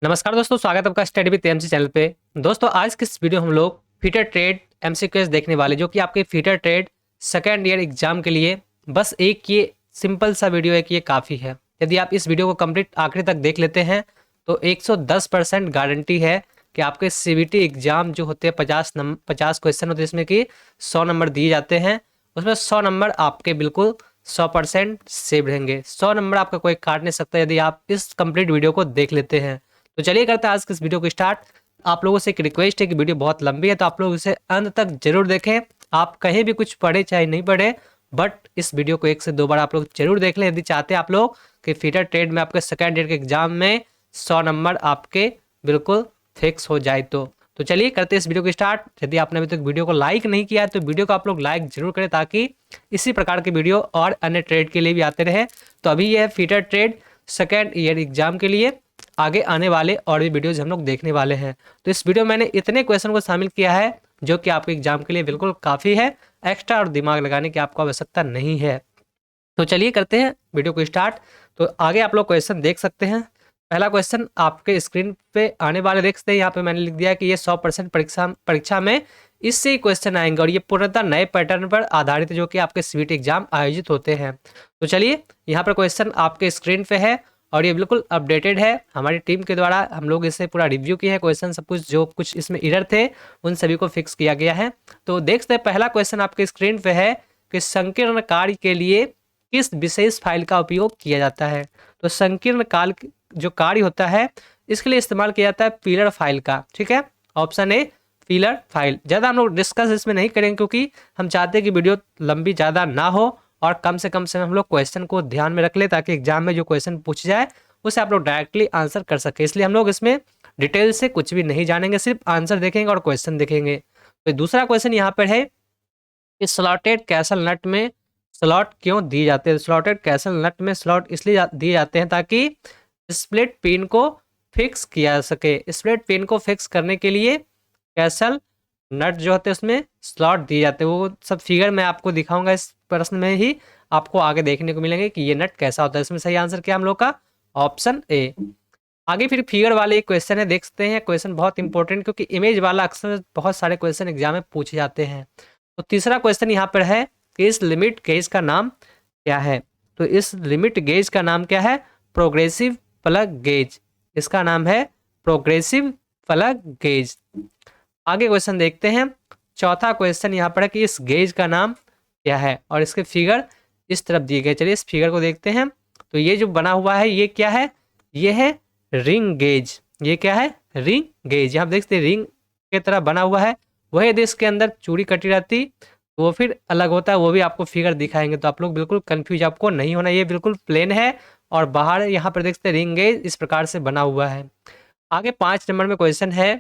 नमस्कार दोस्तों, स्वागत है आपका स्टडी विद एमसी चैनल पे। दोस्तों आज की इस वीडियो हम लोग फीटर ट्रेड एमसीक्यूज देखने वाले, जो कि आपके fitter trade second year exam के लिए बस एक ये सिंपल सा वीडियो है कि ये काफ़ी है। यदि आप इस वीडियो को कंप्लीट आखिरी तक देख लेते हैं तो 110% गारंटी है कि आपके सीबीटी एग्जाम जो होते हैं 50 क्वेश्चन होते हैं, इसमें कि 100 नंबर दिए जाते हैं। उसमें 100 नंबर आपके बिल्कुल 100% सेव रहेंगे। 100 नंबर आपका कोई काट नहीं सकता यदि आप इस कंप्लीट वीडियो को देख लेते हैं। तो चलिए करते हैं आज के इस वीडियो को स्टार्ट। आप लोगों से एक रिक्वेस्ट है कि वीडियो बहुत लंबी है तो आप लोग इसे अंत तक जरूर देखें। आप कहीं भी कुछ पढ़े चाहे नहीं पढ़े, बट इस वीडियो को 1 से 2 बार आप लोग जरूर देख लें यदि चाहते हैं आप लोग कि फीटर ट्रेड में आपके सेकेंड ईयर के एग्जाम में 100 नंबर आपके बिल्कुल फिक्स हो जाए। तो चलिए करते हैं इस वीडियो को स्टार्ट। यदि आपने अभी तक वीडियो को लाइक नहीं किया है तो वीडियो को आप लोग लाइक जरूर करें ताकि इसी प्रकार के वीडियो और अन्य ट्रेड के लिए भी आते रहे। तो अभी यह fitter trade second year exam के लिए, आगे आने वाले और भी वीडियोज हम लोग देखने वाले हैं। तो इस वीडियो में मैंने इतने क्वेश्चन को शामिल किया है जो कि आपके एग्जाम के लिए बिल्कुल काफ़ी है। एक्स्ट्रा और दिमाग लगाने की आपको आवश्यकता नहीं है। तो चलिए करते हैं वीडियो को स्टार्ट। तो आगे आप लोग क्वेश्चन देख सकते हैं। पहला क्वेश्चन आपके स्क्रीन पे आने वाले देख सकते हैं। यहाँ पे मैंने लिख दिया कि ये 100% परीक्षा में इससे ही क्वेश्चन आएंगे और ये पूर्णतः नए पैटर्न पर आधारित है जो कि आपके सीबीटी एग्जाम आयोजित होते हैं। तो चलिए यहाँ पर क्वेश्चन आपके स्क्रीन पे है और ये बिल्कुल अपडेटेड है। हमारी टीम के द्वारा हम लोग इसे पूरा रिव्यू किए हैं। क्वेश्चन सब कुछ जो कुछ इसमें एरर थे उन सभी को फिक्स किया गया है। तो देख सकते हैं पहला क्वेश्चन आपके स्क्रीन पे है कि संकीर्ण कार्य के लिए किस विशेष फाइल का उपयोग किया जाता है। तो संकीर्ण काल जो कार्य होता है इसके लिए इस्तेमाल किया जाता है फिलर फाइल का। ठीक है, ऑप्शन ए फिलर फाइल। ज़्यादा हम लोग डिस्कस इसमें नहीं करेंगे क्योंकि हम चाहते हैं कि वीडियो लंबी ज़्यादा ना हो और कम से कम हम लोग क्वेश्चन को ध्यान में रख ले ताकि एग्जाम में जो क्वेश्चन पूछ जाए उसे आप लोग डायरेक्टली आंसर कर सके। इसलिए हम लोग इसमें डिटेल से कुछ भी नहीं जानेंगे, सिर्फ आंसर देखेंगे और क्वेश्चन देखेंगे। तो दूसरा क्वेश्चन यहाँ पर है कि स्लॉटेड कैसल नट में स्लॉट क्यों दिए जाते हैं। स्लॉटेड कैसल नट में स्लॉट इसलिए दिए जाते हैं ताकि स्प्लिट पिन को फिक्स किया जा सके। स्प्लिट पिन को फिक्स करने के लिए कैसल नट जो होते हैं उसमें स्लॉट दिए जाते हैं। वो सब फिगर मैं आपको दिखाऊंगा इस प्रश्न में ही, आपको आगे देखने को मिलेंगे कि ये नट कैसा होता है। इसमें सही आंसर क्या हम लोग का ऑप्शन ए। आगे फिर फिगर वाले एक क्वेश्चन है, देख सकते हैं क्वेश्चन बहुत इंपॉर्टेंट क्योंकि इमेज वाला अक्सर बहुत सारे क्वेश्चन एग्जाम में पूछे जाते हैं। तो तीसरा क्वेश्चन यहाँ पर है कि इस लिमिट गेज का नाम क्या है। तो इस लिमिट गेज का नाम क्या है, प्रोग्रेसिव प्लग गेज। इसका नाम है प्रोग्रेसिव प्लग गेज। आगे क्वेश्चन देखते हैं। चौथा क्वेश्चन यहाँ पर है कि इस गेज का नाम क्या है और इसके फिगर इस तरफ दिए गए। चलिए इस फिगर को देखते हैं। तो ये जो बना हुआ है ये क्या है, ये है रिंग गेज। ये क्या है, रिंग गेज। यहाँ देखते हैं रिंग की तरह बना हुआ है। वही यदि इसके अंदर चूड़ी कटी रहती तो वो फिर अलग होता है, वो भी आपको फिगर दिखाएंगे। तो आप लोग बिल्कुल कंफ्यूज आपको नहीं होना, ये बिल्कुल प्लेन है और बाहर यहाँ पर देखते हैं रिंग गेज इस प्रकार से बना हुआ है। आगे 5 नंबर में क्वेश्चन है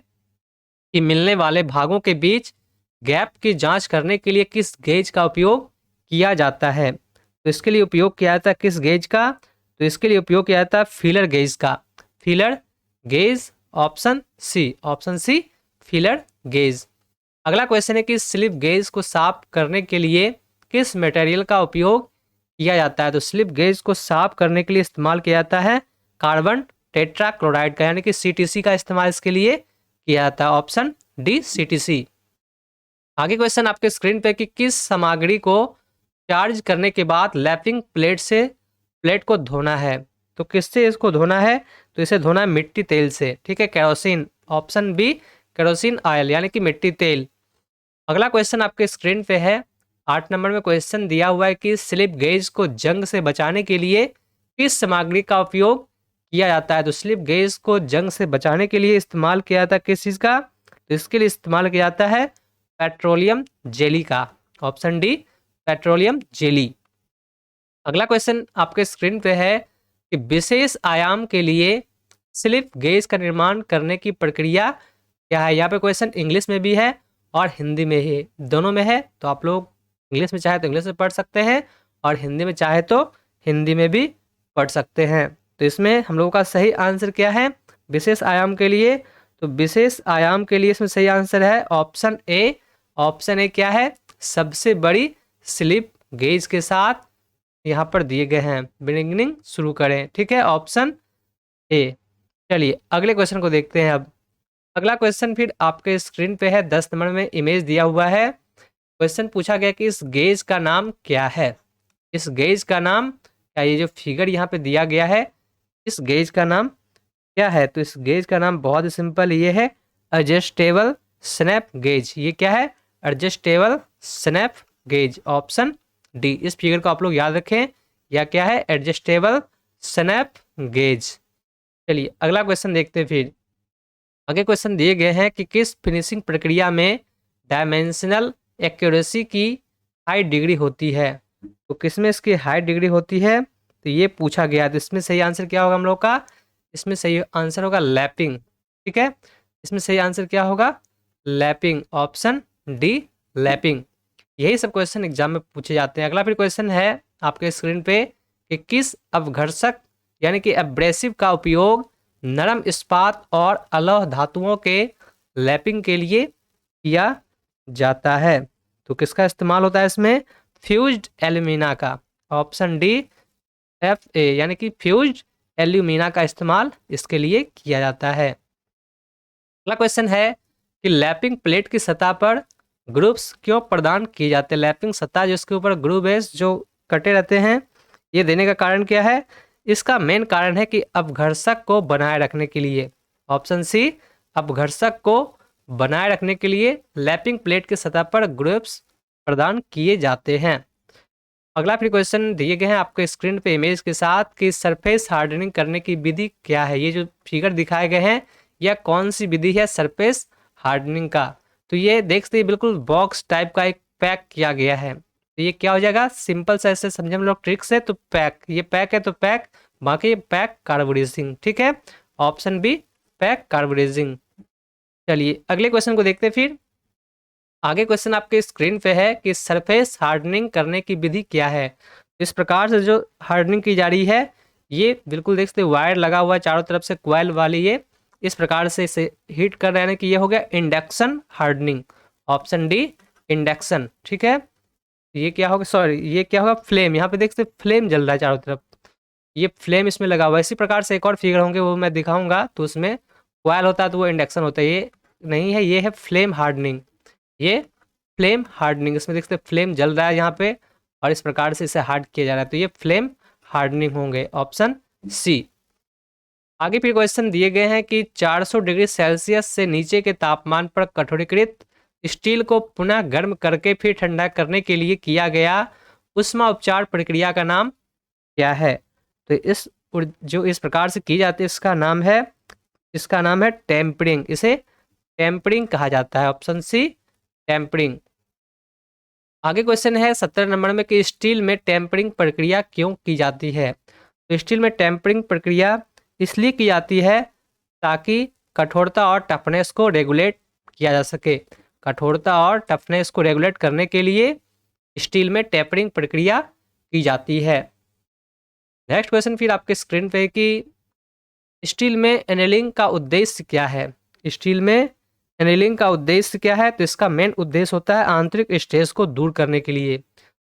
कि मिलने वाले भागों के बीच गैप की जांच करने के लिए किस गेज का उपयोग किया जाता है। तो इसके लिए उपयोग किया जाता है किस गेज का, तो इसके लिए उपयोग किया जाता है फीलर गेज का। Feeler gauge, option C, option C feeler gauge. अगला क्वेश्चन है कि स्लिप गेज को साफ करने के लिए किस मटेरियल का उपयोग किया जाता है। तो स्लिप गेज को साफ करने के लिए इस्तेमाल किया जाता है कार्बन टेट्राक्लोराइड का, यानी कि सीटीसी का इस्तेमाल इसके लिए किया जाता है। Option D CTC. आगे क्वेश्चन आपके स्क्रीन पे कि किस सामग्री को चार्ज करने के बाद लैपिंग प्लेट से प्लेट को धोना है। तो किससे इसको धोना है, तो इसे धोना है मिट्टी तेल से। ठीक है, kerosene. Option B kerosene oil यानी कि मिट्टी तेल। अगला क्वेश्चन आपके स्क्रीन पे है 8 नंबर में क्वेश्चन दिया हुआ है कि स्लिप गेज को जंग से बचाने के लिए किस सामग्री का उपयोग किया जाता है। तो स्लिप गेज को जंग से बचाने के लिए इस्तेमाल किया जाता है किस चीज़ का, तो इसके लिए इस्तेमाल किया जाता है पेट्रोलियम जेली का। Option D petroleum jelly. अगला क्वेश्चन आपके स्क्रीन पे है कि विशेष आयाम के लिए स्लिप गेज का निर्माण करने की प्रक्रिया क्या है। यहाँ पे क्वेश्चन इंग्लिश में भी है और हिंदी में ही, दोनों में है। तो आप लोग इंग्लिश में चाहे तो इंग्लिश में पढ़ सकते हैं और हिंदी में चाहे तो हिंदी में भी पढ़ सकते हैं। तो इसमें हम लोगों का सही आंसर क्या है, विशेष आयाम के लिए। तो विशेष आयाम के लिए इसमें सही आंसर है ऑप्शन ए। ऑप्शन ए क्या है, सबसे बड़ी स्लिप गेज के साथ यहाँ पर दिए गए हैं। बिगिनिंग शुरू करें। ठीक है, ऑप्शन ए। चलिए अगले क्वेश्चन को देखते हैं अब। अगला क्वेश्चन फिर आपके स्क्रीन पे है, 10 नंबर में इमेज दिया हुआ है। क्वेश्चन पूछा गया कि इस गेज का नाम क्या है। इस गेज का नाम क्या, ये जो फिगर यहाँ पे दिया गया है, इस गेज का नाम क्या है। तो इस गेज का नाम बहुत ही सिंपल, ये है एडजस्टेबल स्नैप गेज। ये क्या है, adjustable snap gauge, option D. इस फिगर को आप लोग याद रखें, या क्या है, एडजस्टेबल स्नैप गेज। चलिए अगला क्वेश्चन देखते हैं फिर। आगे क्वेश्चन दिए गए हैं कि किस फिनिशिंग प्रक्रिया में डायमेंशनल एक्यूरेसी की हाई डिग्री होती है। तो किसमें इसकी हाई डिग्री होती है, तो ये पूछा गया। तो इसमें सही आंसर क्या होगा हम लोग का, इसमें सही आंसर होगा लैपिंग। ठीक है, इसमें सही आंसर क्या होगा, लैपिंग, ऑप्शन डी, लैपिंग। यही सब क्वेश्चन एग्जाम में पूछे जाते हैं। अगला फिर क्वेश्चन है आपके स्क्रीन पे कि किस अपघर्षक यानी कि एब्रेसिव का उपयोग नरम इस्पात और अलौह धातुओं के लैपिंग के लिए किया जाता है। तो किसका इस्तेमाल होता है इसमें, फ्यूज्ड एल्यूमिना का, ऑप्शन डी, एफ ए, यानी कि फ्यूज्ड एल्यूमिना का इस्तेमाल इसके लिए किया जाता है। अगला क्वेश्चन है कि लैपिंग प्लेट की सतह पर ग्रुप्स क्यों प्रदान किए जाते हैं। लैपिंग सतह जिसके ऊपर ग्रुव बेस जो कटे रहते हैं, ये देने का कारण क्या है। इसका मेन कारण है कि अपघर्षक को बनाए रखने के लिए, ऑप्शन सी, अपघर्षक को बनाए रखने के लिए लैपिंग प्लेट की सतह पर ग्रुप्स प्रदान किए जाते हैं। अगला फिर क्वेश्चन दिए गए हैं आपके स्क्रीन पे इमेज के साथ कि सरफेस हार्डनिंग करने की विधि क्या है। ये जो फिगर दिखाए गए हैं, यह कौन सी विधि है सरफेस हार्डनिंग का। तो ये देखते ही बिल्कुल बॉक्स टाइप का एक पैक किया गया है। तो ये क्या हो जाएगा, सिंपल सा ऐसे समझे हम लोग ट्रिक से, तो पैक, ये पैक है तो पैक, बाकी पैक कार्बोरेजिंग। ठीक है, ऑप्शन बी, पैक कार्बोरेजिंग। चलिए अगले क्वेश्चन को देखते हैं फिर। आगे क्वेश्चन आपके स्क्रीन पे है कि सरफेस हार्डनिंग करने की विधि क्या है। इस प्रकार से जो हार्डनिंग की जा रही है, ये बिल्कुल देख सकते वायर लगा हुआ है चारों तरफ से, क्वाइल वाली, ये इस प्रकार से इसे हीट कर रहे हैं कि ये हो गया induction hardening, option D, induction. ठीक है, ये क्या होगा, सॉरी ये क्या होगा, फ्लेम। यहाँ पे देख सकते फ्लेम जल रहा है चारों तरफ, ये फ्लेम इसमें लगा हुआ है। इसी प्रकार से एक और फिगर होंगे वो मैं दिखाऊंगा, तो उसमें क्वाइल होता है तो वो इंडक्शन होता है। ये नहीं है, ये है फ्लेम हार्डनिंग, ये फ्लेम हार्डनिंग। इसमें देखते फ्लेम जल रहा है यहाँ पे, और इस प्रकार से इसे हार्ड किया जा रहा है, तो ये फ्लेम हार्डनिंग होंगे, ऑप्शन सी। आगे फिर क्वेश्चन दिए गए हैं कि 400 डिग्री सेल्सियस से नीचे के तापमान पर कठोरीकृत स्टील को पुनः गर्म करके फिर ठंडा करने के लिए किया गया उष्मा उपचार प्रक्रिया का नाम क्या है। तो जो इस प्रकार से की जाती है इसका नाम है टेम्परिंग। इसे टेम्परिंग कहा जाता है, ऑप्शन सी, टेम्परिंग। आगे क्वेश्चन है 17 नंबर में कि स्टील में टेम्परिंग प्रक्रिया क्यों की जाती है। तो स्टील में टेम्परिंग प्रक्रिया इसलिए की जाती है ताकि कठोरता और टफनेस को रेगुलेट किया जा सके। कठोरता और टफनेस को रेगुलेट करने के लिए स्टील में टेम्परिंग प्रक्रिया की जाती है। नेक्स्ट क्वेश्चन फिर आपके स्क्रीन पे कि स्टील में एनेलिंग का उद्देश्य क्या है। स्टील में एनेलिंग का उद्देश्य क्या है, तो इसका मेन उद्देश्य होता है आंतरिक स्ट्रेस को दूर करने के लिए।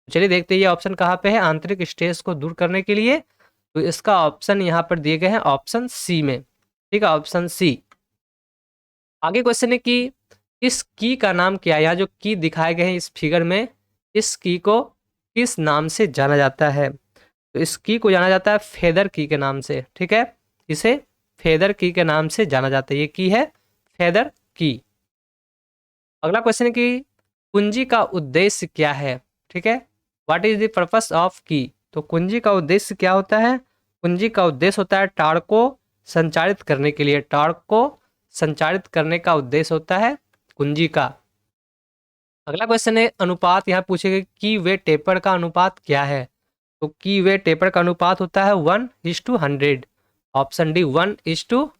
चलिए देखते हैं ये ऑप्शन कहाँ पे है, आंतरिक स्ट्रेस को दूर करने के लिए। तो इसका ऑप्शन यहाँ पर दिए गए हैं ऑप्शन सी में। ठीक है, ऑप्शन सी। आगे क्वेश्चन है कि इस की का नाम क्या है। यहाँ जो की दिखाए गए हैं इस फिगर में, इस की को किस नाम से जाना जाता है। तो इस की को जाना जाता है फेदर की के नाम से। ठीक है, इसे फेदर की के नाम से जाना जाता है, ये की है फेदर की। अगला क्वेश्चन है कि कुंजी का उद्देश्य क्या है। ठीक है, what is the purpose of की। तो कुंजी का उद्देश्य क्या होता है, कुंजी का उद्देश्य होता है टार्क को संचारित करने के लिए, टार्क को संचारित करने का उद्देश्य होता है कुंजी का। अगला क्वेश्चन है अनुपात, यहाँ पूछेगा की वे टेपर का अनुपात क्या है। तो की वे टेपर का अनुपात होता है 1:100, ऑप्शन डी, 1:100।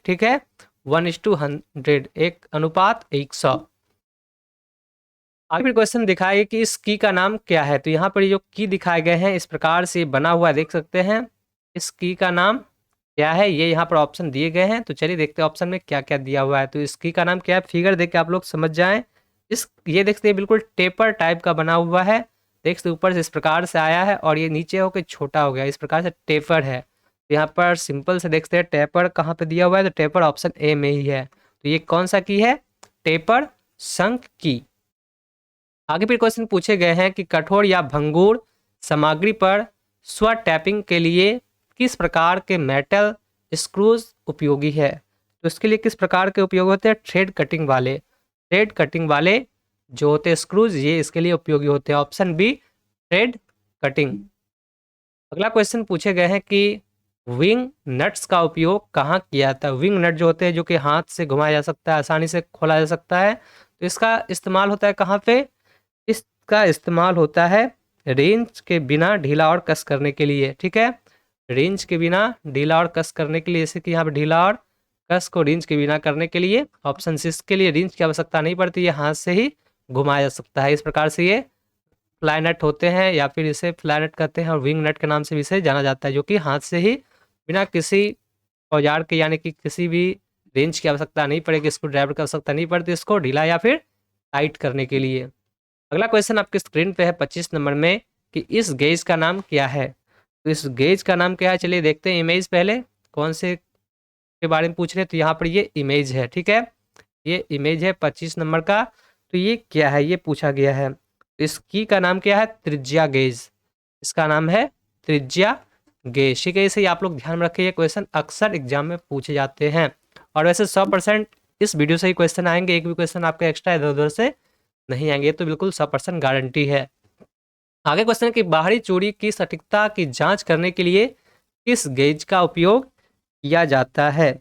ठीक है, 1:100, एक अनुपात 100। आगे फिर क्वेश्चन दिखाएगा कि इस की का नाम क्या है। तो यहाँ पर जो की दिखाए गए हैं इस प्रकार से बना हुआ देख सकते हैं, इस की का नाम क्या है, ये यहाँ पर ऑप्शन दिए गए हैं। तो चलिए देखते हैं ऑप्शन में क्या क्या दिया हुआ है। तो इस की का नाम क्या है, फिगर देख के आप लोग समझ जाएं। ये देखते हैं बिल्कुल टेपर टाइप का बना हुआ है, देख सकते ऊपर से इस प्रकार से आया है और ये नीचे होकर छोटा हो गया, इस प्रकार से टेपर है। तो यहाँ पर सिंपल से देखते हैं टेपर कहाँ पे दिया हुआ है, तो टेपर ऑप्शन ए में ही है। तो ये कौन सा की है, टेपर शंख की। आगे फिर क्वेश्चन पूछे गए हैं कि कठोर या भंगुर सामग्री पर स्व टैपिंग के लिए किस प्रकार के मेटल स्क्रूज उपयोगी है। तो इसके लिए किस प्रकार के उपयोग होते हैं, थ्रेड कटिंग वाले, थ्रेड कटिंग वाले जो होते हैं स्क्रूज, ये इसके लिए उपयोगी होते हैं। Option B thread cutting. अगला क्वेश्चन पूछे गए हैं कि विंग नट्स का उपयोग कहाँ किया जाता है। विंग नट जो होते हैं जो कि हाथ से घुमाया जा सकता है, आसानी से खोला जा सकता है, तो इसका इस्तेमाल होता है कहाँ पे, इसका इस्तेमाल होता है रेंज के बिना ढीला और कस करने के लिए। ठीक है, रेंज के बिना ढीला और कस करने के लिए, जैसे कि यहाँ पे ढीला और कस को रेंज के बिना करने के लिए ऑप्शन सी, इसके लिए रेंज की आवश्यकता नहीं पड़ती, ये हाथ से ही घुमाया जा सकता है। इस प्रकार से ये फ्लाई नट होते हैं, या फिर इसे फ्लाई नट कहते हैं, और विंग नट के नाम से भी इसे जाना जाता है, जो कि हाथ से ही बिना किसी औजार के यानी कि किसी भी रेंज की आवश्यकता नहीं पड़ेगी, स्क्रू ड्राइवर की आवश्यकता नहीं पड़ती इसको ढीला या फिर टाइट करने के लिए। अगला क्वेश्चन आपके स्क्रीन पे है 25 नंबर में कि इस गेज का नाम क्या है। तो इस गेज का नाम क्या है, चलिए देखते हैं इमेज पहले कौन से के बारे में पूछ रहे हैं। तो यहाँ पर ये इमेज है, ठीक है, ये इमेज है 25 नंबर का। तो ये क्या है, ये पूछा गया है। इसकी का नाम क्या है, त्रिज्या गेज, इसका नाम है त्रिज्या गेज। ठीक है, इसे आप लोग ध्यान में रखिए, ये क्वेश्चन अक्सर एग्जाम में पूछे जाते हैं, और वैसे 100% इस वीडियो से ही क्वेश्चन आएंगे, एक भी क्वेश्चन आपके एक्स्ट्रा इधर उधर से नहीं आएंगे, तो बिल्कुल 100% गारंटी है। आगे क्वेश्चन है कि बाहरी चूड़ी की सटीकता की जांच करने के लिए किस गेज का उपयोग किया जाता है।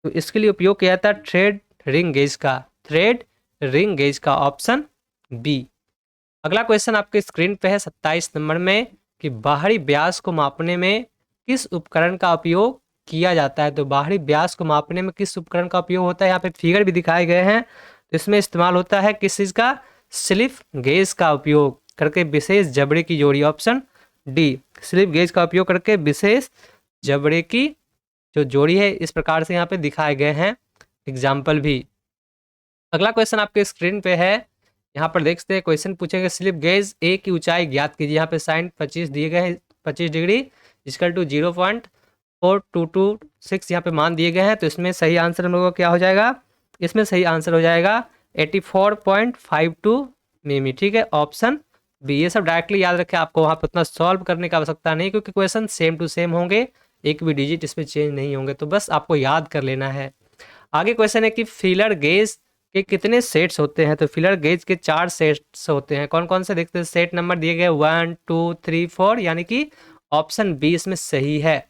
तो इसके लिए उपयोग किया जाता है थ्रेड रिंग गेज का, थ्रेड रिंग गेज का, ऑप्शन बी। अगला क्वेश्चन आपके स्क्रीन पे है 27 नंबर में कि बाहरी व्यास को मापने में किस उपकरण का उपयोग किया जाता है। तो बाहरी व्यास को मापने में किस उपकरण का उपयोग होता है, यहाँ पे फिगर भी दिखाए गए हैं। तो इसमें इस्तेमाल होता है किस चीज़ का, स्लिप गेज का उपयोग करके विशेष जबड़े की जोड़ी, ऑप्शन डी, स्लिप गेज का उपयोग करके विशेष जबड़े की जो जोड़ी है, इस प्रकार से यहाँ पे दिखाए गए हैं एग्जाम्पल भी। अगला क्वेश्चन आपके स्क्रीन पे है, यहाँ पर देखते हैं क्वेश्चन पूछेंगे स्लिप गेज ए की ऊंचाई ज्ञात कीजिए। यहाँ पे साइन 25 दिए गए हैं, 25 डिग्री इक्वल टू 0.4226 यहाँ पे मान दिए गए हैं। तो इसमें सही आंसर हम लोग का क्या हो जाएगा, इसमें सही आंसर हो जाएगा 84.52 मिमी। ठीक है, ऑप्शन बी। ये सब डायरेक्टली याद रखें, आपको वहाँ पर उतना सॉल्व करने की आवश्यकता नहीं, क्योंकि क्वेश्चन सेम टू सेम होंगे, एक भी डिजिट इसमें चेंज नहीं होंगे, तो बस आपको याद कर लेना है। आगे क्वेश्चन है कि फिलर गेज के कितने सेट्स होते हैं। तो फिलर गेज के 4 सेट्स होते हैं, कौन कौन से देखते हैं, सेट नंबर दिए गए 1 2 3 4, यानी कि ऑप्शन बी इसमें सही है।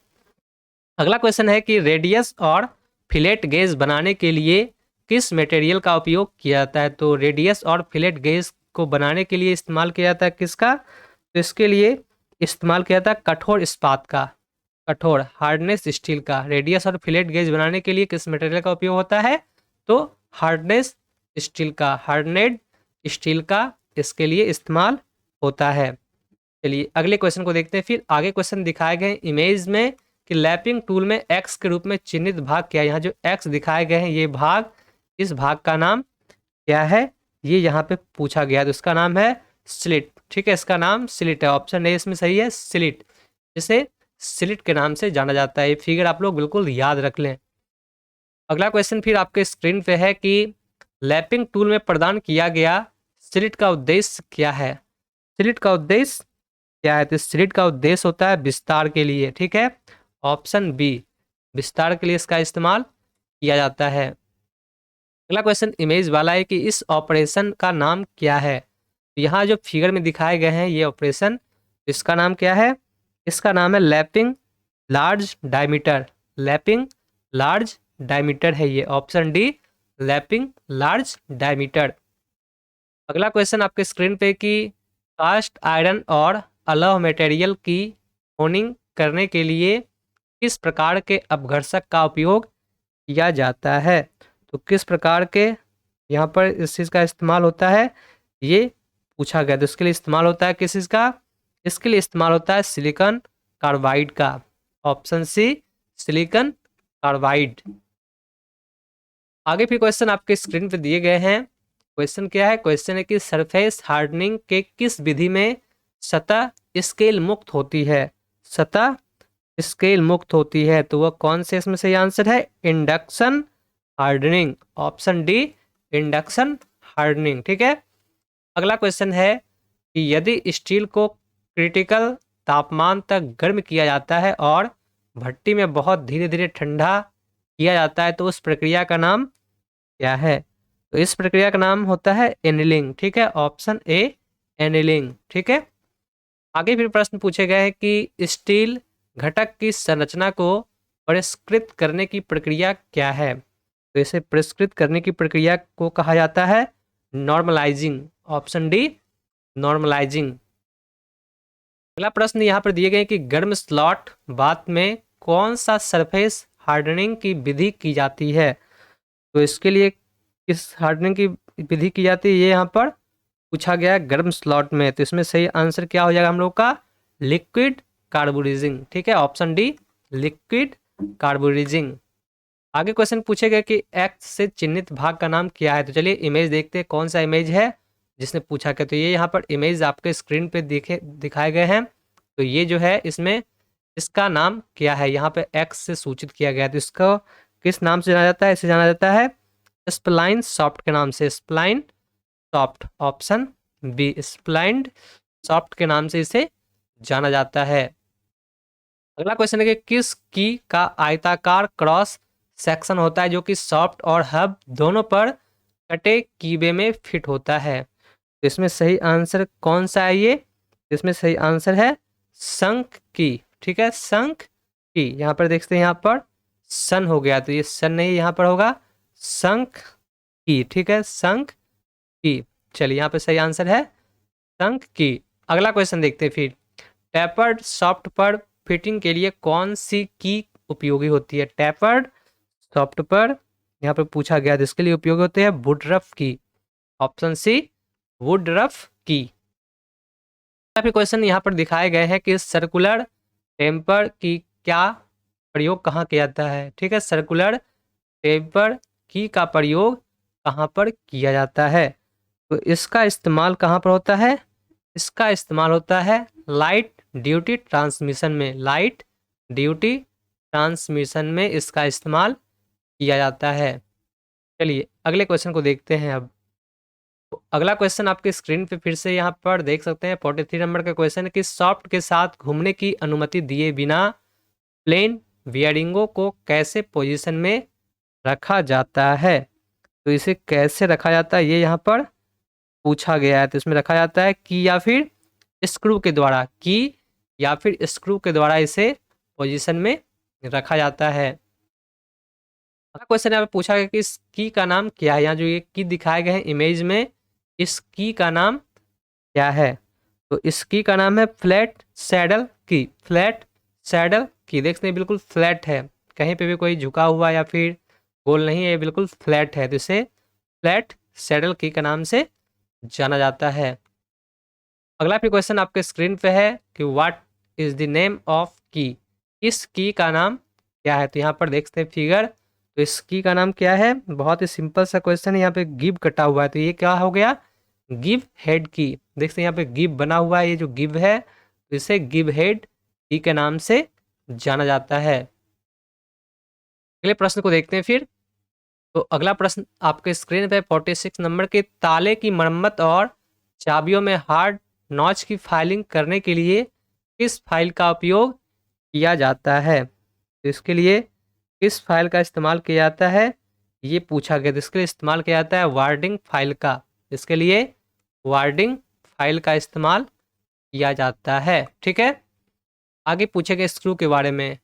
अगला क्वेश्चन है कि रेडियस और फिलेट गेज बनाने के लिए किस मटेरियल का उपयोग किया जाता है। तो रेडियस और फिलेट गेज को बनाने के लिए इस्तेमाल किया जाता है किसका, तो इसके लिए इस्तेमाल किया जाता है कठोर इस्पात का, कठोर हार्डनेस स्टील का। रेडियस और फिलेट गेज बनाने के लिए किस मटेरियल का उपयोग होता है, तो हार्डनेस स्टील का, हार्डनेड स्टील का इसके लिए इस्तेमाल होता है। चलिए अगले क्वेश्चन को देखते हैं। फिर आगे क्वेश्चन दिखाए गए इमेज में कि लैपिंग टूल में एक्स के रूप में चिन्हित भाग क्या है। यहाँ जो एक्स दिखाए गए हैं ये भाग, इस भाग का नाम क्या है, ये यहाँ पे पूछा गया है। तो इसका नाम है स्लिट। ठीक है, इसका नाम स्लिट है, ऑप्शन ए इसमें सही है, स्लिट, जिसे स्लिट के नाम से जाना जाता है। ये फिगर आप लोग बिल्कुल याद रख लें। अगला क्वेश्चन फिर आपके स्क्रीन पे है कि लैपिंग टूल में प्रदान किया गया स्लिट का उद्देश्य क्या है। स्लिट का उद्देश्य क्या है, तो स्लिट का उद्देश्य होता है विस्तार के लिए। ठीक है, ऑप्शन बी, विस्तार के लिए इसका इस्तेमाल किया जाता है। अगला क्वेश्चन इमेज वाला है कि इस ऑपरेशन का नाम क्या है। यहाँ जो फिगर में दिखाए गए हैं ये ऑपरेशन, इसका नाम क्या है, इसका नाम है lapping large diameter, lapping large diameter है ये, option D, lapping large diameter. अगला क्वेश्चन आपके स्क्रीन पे कि कास्ट आयरन और अलॉय मटेरियल की होनिंग करने के लिए किस प्रकार के अपघर्षक का उपयोग किया जाता है। तो किस प्रकार के यहाँ पर इस चीज़ का इस्तेमाल होता है, ये पूछा गया। तो इसके लिए इस्तेमाल होता है किस चीज़ का, इसके लिए इस्तेमाल होता है सिलिकॉन कार्बाइड का, ऑप्शन सी, सिलिकॉन कार्बाइड। आगे फिर क्वेश्चन आपके स्क्रीन पे दिए गए हैं। क्वेश्चन क्या है, क्वेश्चन है कि सरफेस हार्डनिंग के किस विधि में सतह स्केल मुक्त होती है, सतह स्केल मुक्त होती है, तो वह कौन से इसमें सही आंसर है? Induction hardening, option D induction hardening. ठीक है, अगला क्वेश्चन है कि यदि स्टील को क्रिटिकल तापमान तक गर्म किया जाता है और भट्टी में बहुत धीरे धीरे ठंडा किया जाता है तो उस प्रक्रिया का नाम क्या है? तो इस प्रक्रिया का नाम होता है एनिलिंग। ठीक है, ऑप्शन ए एनिलिंग। ठीक है, आगे फिर प्रश्न पूछे गए हैं कि स्टील घटक की संरचना को परिष्कृत करने की प्रक्रिया क्या है? तो इसे परिष्कृत करने की प्रक्रिया को कहा जाता है नॉर्मलाइजिंग, ऑप्शन डी नॉर्मलाइजिंग। अगला प्रश्न यहाँ पर दिए गए कि गर्म स्लॉट बाथ में कौन सा सरफेस हार्डनिंग की विधि की जाती है? तो इसके लिए किस हार्डनिंग की विधि की जाती है ये यहाँ पर पूछा गया है गर्म स्लॉट में। तो इसमें सही आंसर क्या हो जाएगा हम लोग का? लिक्विड कार्बोरेजिंग। ठीक है, ऑप्शन डी लिक्विड कार्बोरेजिंग। आगे क्वेश्चन पूछे गए कि एक्स से चिन्हित भाग का नाम क्या है? तो चलिए इमेज देखते हैं कौन सा इमेज है जिसने पूछा क्या। तो ये यहाँ पर इमेज आपके स्क्रीन पे दिखाए गए हैं। तो ये जो है इसमें इसका नाम क्या है? यहाँ पे एक्स से सूचित किया गया है। तो इसको किस नाम से जाना जाता है? इसे जाना जाता है स्प्लाइन सॉफ्ट के नाम से, spline soft, option B splined soft के नाम से इसे जाना जाता है। अगला क्वेश्चन है कि किस की का आयताकार क्रॉस सेक्शन होता है जो कि सॉफ्ट और हब दोनों पर कटे कीबे में फिट होता है? तो इसमें सही आंसर कौन सा है ये? इसमें सही आंसर है संक की। ठीक है, संक की। यहाँ पर देखते हैं, यहाँ पर सन हो गया तो ये सन नहीं, यहाँ पर होगा संक की। ठीक है, संक की। चलिए यहाँ पे सही आंसर है संक की। अगला क्वेश्चन देखते हैं फिर, टैपर्ड सॉफ्ट पर फिटिंग के लिए कौन सी की उपयोगी होती है? टैपर्ड सॉफ्ट पर यहाँ पर पूछा गया तो इसके लिए उपयोगी होते हैं वुडरफ की, ऑप्शन सी वुडरफ की। फिर क्वेश्चन यहाँ पर दिखाए गए हैं कि सर्कुलर टेम्पर की क्या प्रयोग कहाँ किया जाता है? ठीक है, सर्कुलर टेम्पर की का प्रयोग कहाँ पर किया जाता है? तो इसका इस्तेमाल कहाँ पर होता है? इसका इस्तेमाल होता है लाइट ड्यूटी ट्रांसमिशन में, लाइट ड्यूटी ट्रांसमिशन में इसका इस्तेमाल किया जाता है। चलिए अगले क्वेश्चन को देखते हैं अब। तो अगला क्वेश्चन आपके स्क्रीन पे फिर से यहाँ पर देख सकते हैं 43 नंबर का क्वेश्चन है कि सॉफ्ट के साथ घूमने की अनुमति दिए बिना प्लेन बियरिंगों को कैसे पोजीशन में रखा जाता है? तो इसे कैसे रखा जाता है ये यहाँ पर पूछा गया है। तो इसमें रखा जाता है की या फिर स्क्रू के द्वारा, की या फिर स्क्रू के द्वारा इसे पोजीशन में रखा जाता है। अगला क्वेश्चन यहाँ पे पूछा गया कि इस की का नाम क्या है? यहाँ जो ये की दिखाए गए हैं इमेज में, इस की का नाम क्या है? तो इस की का नाम है फ्लैट सैडल की, फ्लैट सैडल की। देखते हैं बिल्कुल फ्लैट है, कहीं पे भी कोई झुका हुआ या फिर गोल नहीं है, ये बिल्कुल फ्लैट है, तो इसे फ्लैट सैडल की का नाम से जाना जाता है। अगला फिर क्वेश्चन आपके स्क्रीन पे है कि what is the name of की? इस की का नाम क्या है? तो यहाँ पर देखते हैं फिगर, तो इस की का नाम क्या है? बहुत ही सिंपल सा क्वेश्चन है, यहाँ पे गिव कटा हुआ है तो ये क्या हो गया? गिव हेड की। देखते हैं यहाँ पे गिव बना हुआ है, ये जो गिव है तो इसे गिव हेड की के नाम से जाना जाता है। अगले प्रश्न को देखते हैं फिर। तो अगला प्रश्न आपके स्क्रीन पे 46 नंबर के ताले की मरम्मत और चाबियों में हार्ड नॉच की फाइलिंग करने के लिए किस फाइल का उपयोग किया जाता है? तो इसके लिए किस फाइल का इस्तेमाल किया जाता है ये पूछा गया। तो इसके लिए इस्तेमाल किया जाता है वार्डिंग फाइल का, इसके लिए वार्डिंग फाइल का इस्तेमाल किया जाता है। ठीक है, आगे पूछे गए स्क्रू के बारे में,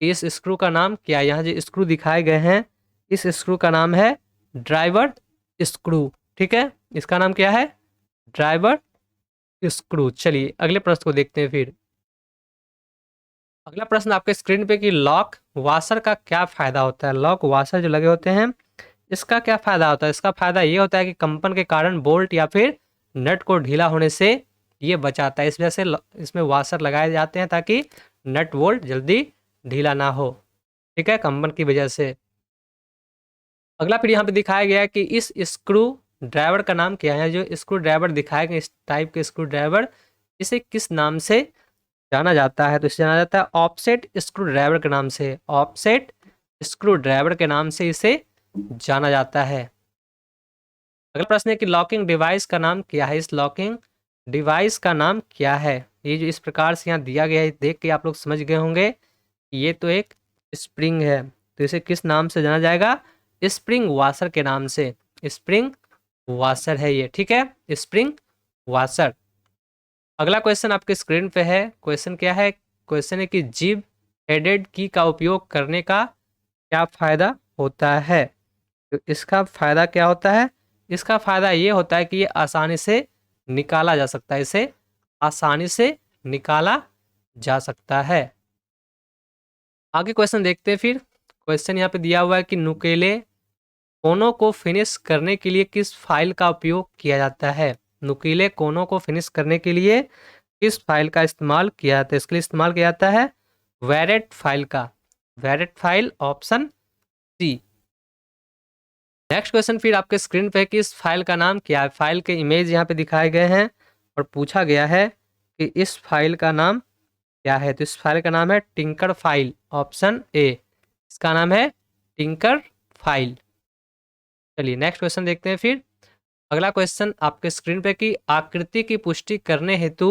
इस स्क्रू का नाम क्या है? यहाँ जो स्क्रू दिखाए गए हैं इस स्क्रू का नाम है ड्राइवर स्क्रू। ठीक है, इसका नाम क्या है? Driver screw. चलिए अगले प्रश्न को देखते हैं फिर। अगला प्रश्न आपके स्क्रीन पे कि लॉक वाशर का क्या फायदा होता है? लॉक वाशर जो लगे होते हैं इसका क्या फायदा होता है? इसका फायदा ये होता है कि कंपन के कारण बोल्ट या फिर नट को ढीला होने से ये बचाता है, इस वजह से इसमें वाशर लगाए जाते हैं ताकि नट बोल्ट जल्दी ढीला ना हो। ठीक है, कंपन की वजह से। अगला फिर यहाँ पे दिखाया गया है कि इस स्क्रू ड्राइवर का नाम क्या है? जो स्क्रू ड्राइवर दिखाए गए इस टाइप के स्क्रू ड्राइवर, इसे किस नाम से जाना जाता है, तो इसे जाना जाता है ऑफसेट स्क्रू ड्राइवर के नाम से। ऑफसेट स्क्रू ड्राइवर के नाम से इसे जाना जाता है। अगला प्रश्न है कि लॉकिंग डिवाइस का नाम क्या है। इस लॉकिंग डिवाइस का नाम क्या है। ये जो इस प्रकार से यहाँ दिया गया है, देख के आप लोग समझ गए होंगे ये तो एक स्प्रिंग है, तो इसे किस नाम से जाना जाएगा, स्प्रिंग वाशर के नाम से। स्प्रिंग वाशर है ये, ठीक है, स्प्रिंग वाशर। अगला क्वेश्चन आपके स्क्रीन पे है। क्वेश्चन क्या है, क्वेश्चन है कि जिप हेडेड की का उपयोग करने का क्या फायदा होता है। तो इसका फायदा क्या होता है, इसका फायदा ये होता है कि ये आसानी से निकाला जा सकता है, इसे आसानी से निकाला जा सकता है। आगे क्वेश्चन देखते हैं फिर। क्वेश्चन यहाँ पे दिया हुआ है कि नुकीले कोनों को फिनिश करने के लिए किस फाइल का उपयोग किया जाता है। नुकीले कोनों को फिनिश करने के लिए किस फाइल का इस्तेमाल किया जाता है। इसके लिए इस्तेमाल किया जाता है वेरेट फाइल का। वेरेट file, option C. Next question फिर आपके स्क्रीन पे कि इस फाइल का नाम क्या है। फाइल के इमेज यहाँ पे दिखाए गए हैं और पूछा गया है कि इस फाइल का नाम क्या है। तो इस फाइल का नाम है टिंकर फाइल, ऑप्शन ए। इसका नाम है टिंकर फाइल। चलिए नेक्स्ट क्वेश्चन देखते हैं फिर। अगला क्वेश्चन आपके स्क्रीन पे कि आकृति की पुष्टि करने हेतु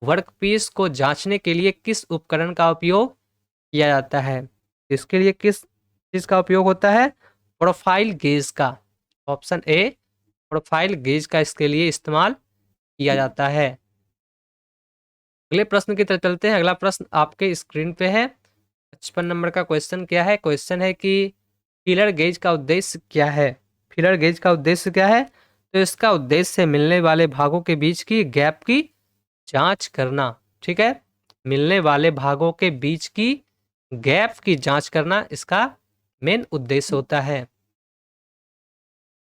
वर्कपीस को जांचने के लिए किस उपकरण का उपयोग किया जाता है। इसके लिए किस चीज का उपयोग होता है, प्रोफाइल गेज का, ऑप्शन ए। प्रोफाइल गेज का इसके लिए इस्तेमाल किया जाता है। अगले प्रश्न की तरफ चलते हैं। अगला प्रश्न आपके स्क्रीन पे है। 55 नंबर का क्वेश्चन क्या है। क्वेश्चन है कि फीलर गेज का उद्देश्य क्या है। फीलर गेज का उद्देश्य क्या है, तो इसका उद्देश्य मिलने वाले भागों के बीच की गैप की जांच करना, ठीक है, मिलने वाले भागों के बीच की गैप की जांच करना इसका मेन उद्देश्य होता है।